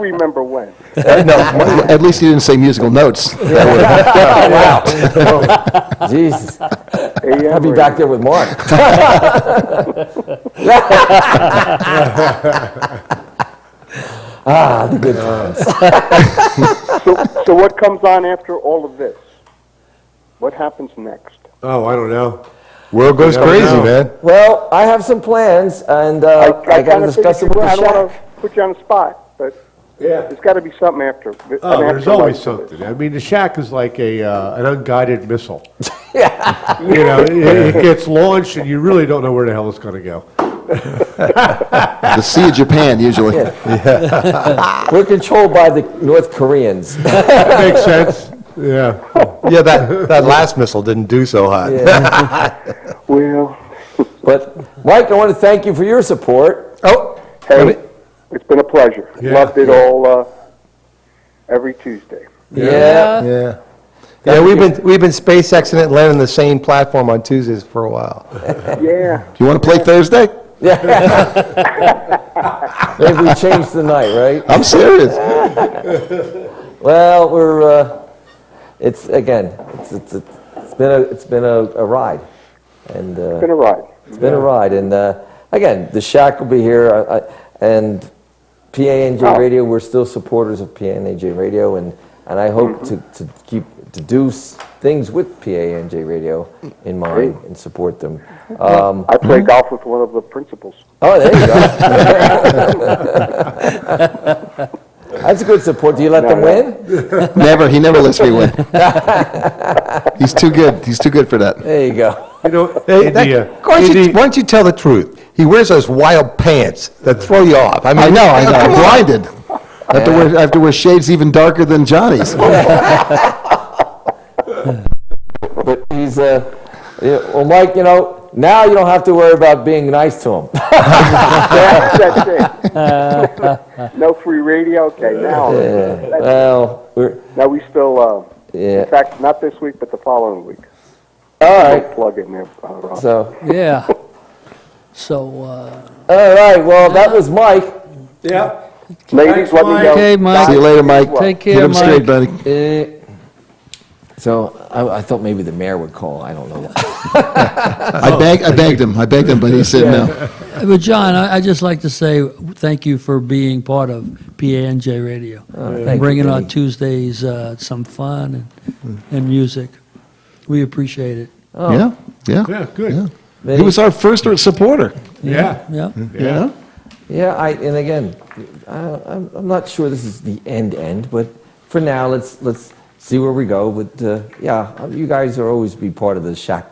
[SPEAKER 15] Remember when?
[SPEAKER 14] No, at least he didn't say musical notes.
[SPEAKER 1] Wow. Jesus.
[SPEAKER 15] AM
[SPEAKER 1] I'll be
[SPEAKER 15] radio.
[SPEAKER 1] back there with Mark. The good times.
[SPEAKER 15] So what comes on after all of this? What happens next?
[SPEAKER 3] Oh, I don't know.
[SPEAKER 2] World goes
[SPEAKER 3] I don't
[SPEAKER 2] crazy,
[SPEAKER 3] know.
[SPEAKER 2] man.
[SPEAKER 1] Well, I have some plans, and I got to
[SPEAKER 15] kinda
[SPEAKER 1] discuss it
[SPEAKER 15] figured
[SPEAKER 1] with the
[SPEAKER 15] I don't want
[SPEAKER 1] Shack.
[SPEAKER 15] to put you on the spot, but
[SPEAKER 3] Yeah.
[SPEAKER 15] there's got to be something after.
[SPEAKER 3] Oh, there's
[SPEAKER 15] after
[SPEAKER 3] always
[SPEAKER 15] life.
[SPEAKER 3] something. I mean, the Shack is like an unguided missile. It gets launched, and you really don't know where the hell it's going to go.
[SPEAKER 14] The Sea of Japan, usually.
[SPEAKER 1] We're controlled by the North Koreans.
[SPEAKER 3] That makes sense. Yeah.
[SPEAKER 2] Yeah, that last missile didn't do so hot.
[SPEAKER 15] Well,
[SPEAKER 1] But, Mike, I want to thank you for your support.
[SPEAKER 2] Oh,
[SPEAKER 15] hey, it's been a pleasure.
[SPEAKER 3] Yeah.
[SPEAKER 15] Loved it all every Tuesday.
[SPEAKER 1] Yeah.
[SPEAKER 2] yeah. We've been SpaceXing it and landing on the same platform on Tuesdays for a while.
[SPEAKER 15] Yeah.
[SPEAKER 14] Do you want to play Thursday?
[SPEAKER 1] Maybe we changed the night, right?
[SPEAKER 14] I'm serious.
[SPEAKER 1] Well, it's been a ride, and
[SPEAKER 15] It's been a ride.
[SPEAKER 1] it's been a ride, and again, the Shack will be here, and PANJ Radio. We're still supporters of PANJ Radio, and I hope to do things with PANJ Radio in mind and support them.
[SPEAKER 15] I play golf with one of the principals.
[SPEAKER 1] Oh, there you go. That's a good support. Do you let them win?
[SPEAKER 14] Never. He never lets me win. He's too good. He's too good for that.
[SPEAKER 1] There you go.
[SPEAKER 2] Hey, why don't you tell the truth? He wears those wild pants that throw you off. I mean,
[SPEAKER 14] I know.
[SPEAKER 2] come
[SPEAKER 14] I'm
[SPEAKER 2] on.
[SPEAKER 14] blinded. I have to wear shades even darker than Johnny's.
[SPEAKER 1] But he's, well, Mike, now you don't have to worry about being nice to them.
[SPEAKER 15] That's it. No free radio? Okay, now.
[SPEAKER 1] Well,
[SPEAKER 15] Now we still,
[SPEAKER 1] yeah.
[SPEAKER 15] in fact, not this week, but the following week.
[SPEAKER 1] All right.
[SPEAKER 15] Plug in there, Rob.
[SPEAKER 1] So.
[SPEAKER 4] Yeah. So,
[SPEAKER 1] All right. Well, that was Mike.
[SPEAKER 3] Yeah.
[SPEAKER 15] Ladies, let me know.
[SPEAKER 4] okay, Mike.
[SPEAKER 14] See you later, Mike.
[SPEAKER 4] Take
[SPEAKER 14] Get
[SPEAKER 4] care,
[SPEAKER 14] him straight,
[SPEAKER 4] Mike.
[SPEAKER 14] buddy.
[SPEAKER 1] So I thought maybe the mayor would call. I don't know.
[SPEAKER 14] I begged him, but he said no.
[SPEAKER 4] But John, I just like to say thank you for being part of PANJ Radio.
[SPEAKER 1] thank
[SPEAKER 4] And bringing
[SPEAKER 1] you,
[SPEAKER 4] on
[SPEAKER 1] Benny.
[SPEAKER 4] Tuesdays some fun and music. We appreciate it.
[SPEAKER 1] Oh.
[SPEAKER 14] Yeah.
[SPEAKER 3] Yeah, good.
[SPEAKER 14] He was our first supporter.
[SPEAKER 3] Yeah.
[SPEAKER 4] Yeah.
[SPEAKER 14] Yeah.
[SPEAKER 1] Yeah. And again, I'm not sure this is the end, but for now, let's see where we go. But yeah, you guys will always be part of the Shack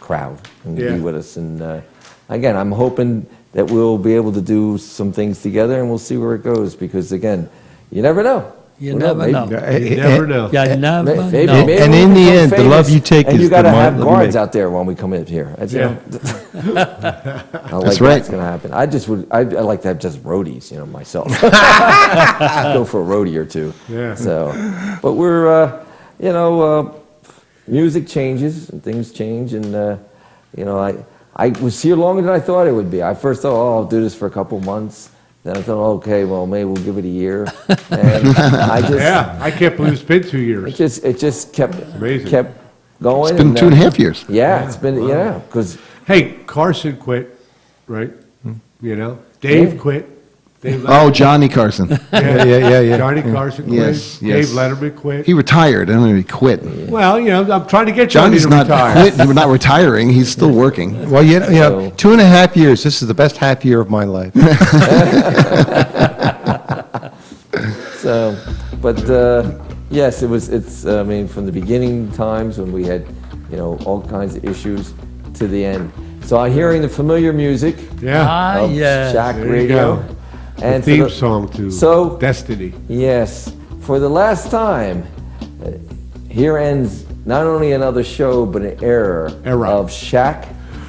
[SPEAKER 1] crowd and
[SPEAKER 3] Yeah.
[SPEAKER 1] be with us. And again, I'm hoping that we'll be able to do some things together, and we'll see where it goes. Because again, you never know.
[SPEAKER 4] You
[SPEAKER 1] Who
[SPEAKER 4] never
[SPEAKER 1] knows?
[SPEAKER 4] know.
[SPEAKER 3] You never know.
[SPEAKER 4] Yeah, never know.
[SPEAKER 1] Maybe
[SPEAKER 2] And
[SPEAKER 1] we
[SPEAKER 2] in
[SPEAKER 1] become
[SPEAKER 2] the end, the love you take
[SPEAKER 1] and
[SPEAKER 2] is
[SPEAKER 1] you got to
[SPEAKER 2] the
[SPEAKER 1] have
[SPEAKER 2] love you
[SPEAKER 1] guards
[SPEAKER 2] make.
[SPEAKER 1] out there when we come in here. That's, you
[SPEAKER 3] Yeah.
[SPEAKER 1] know,
[SPEAKER 14] That's right.
[SPEAKER 1] That's going to happen. I'd like to have just roadies, myself. Go for a roadie or two.
[SPEAKER 3] Yeah.
[SPEAKER 1] So, but we're, music changes and things change, and I was here longer than I thought it would be. I first thought, I'll do this for a couple months. Then I thought, okay, well, maybe we'll give it a year. And I just,
[SPEAKER 3] Yeah, I can't believe it's been 2 years.
[SPEAKER 1] it just kept
[SPEAKER 3] amazing.
[SPEAKER 1] kept going.
[SPEAKER 14] It's been
[SPEAKER 1] and,
[SPEAKER 14] 2.5 years.
[SPEAKER 1] Yeah, it's been because
[SPEAKER 3] Hey, Carson quit, right? Dave quit. Dave
[SPEAKER 14] Oh, Johnny Carson.
[SPEAKER 2] Yeah.
[SPEAKER 3] Johnny Carson quit.
[SPEAKER 14] Yes,
[SPEAKER 3] Dave
[SPEAKER 14] yes.
[SPEAKER 3] Letterman quit.
[SPEAKER 14] He retired. I don't know if he quit.
[SPEAKER 3] Well, I'm trying to get Johnny
[SPEAKER 14] Johnny's
[SPEAKER 3] to
[SPEAKER 14] not
[SPEAKER 3] retire.
[SPEAKER 14] quit, not retiring. He's still working.
[SPEAKER 2] Well, 2.5 years. This is the best half year of my life.
[SPEAKER 1] so, but yes, it's. I mean, from the beginning times when we had, all kinds of issues, to the end. So I'm hearing the familiar music
[SPEAKER 3] Yeah.
[SPEAKER 1] of
[SPEAKER 4] yes.
[SPEAKER 1] Shack
[SPEAKER 3] There you
[SPEAKER 1] Radio,
[SPEAKER 3] go.
[SPEAKER 1] and
[SPEAKER 3] The
[SPEAKER 1] for
[SPEAKER 3] theme song to Destiny.
[SPEAKER 1] Yes, for the last time, here ends not only another show, but an era of Shack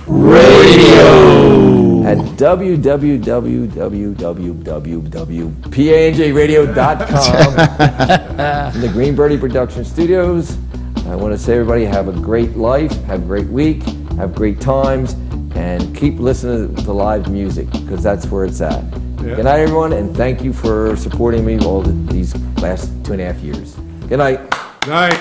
[SPEAKER 1] Radio at www.panjradio.com from the Green Birdie Production Studios. I want to say, everybody, have a great life, have a great week, have great times, and keep listening to live music, because that's where it's at.
[SPEAKER 3] Yeah.
[SPEAKER 1] Good night, everyone, and thank you for supporting me all these last 2.5 years. Good night.
[SPEAKER 3] Night.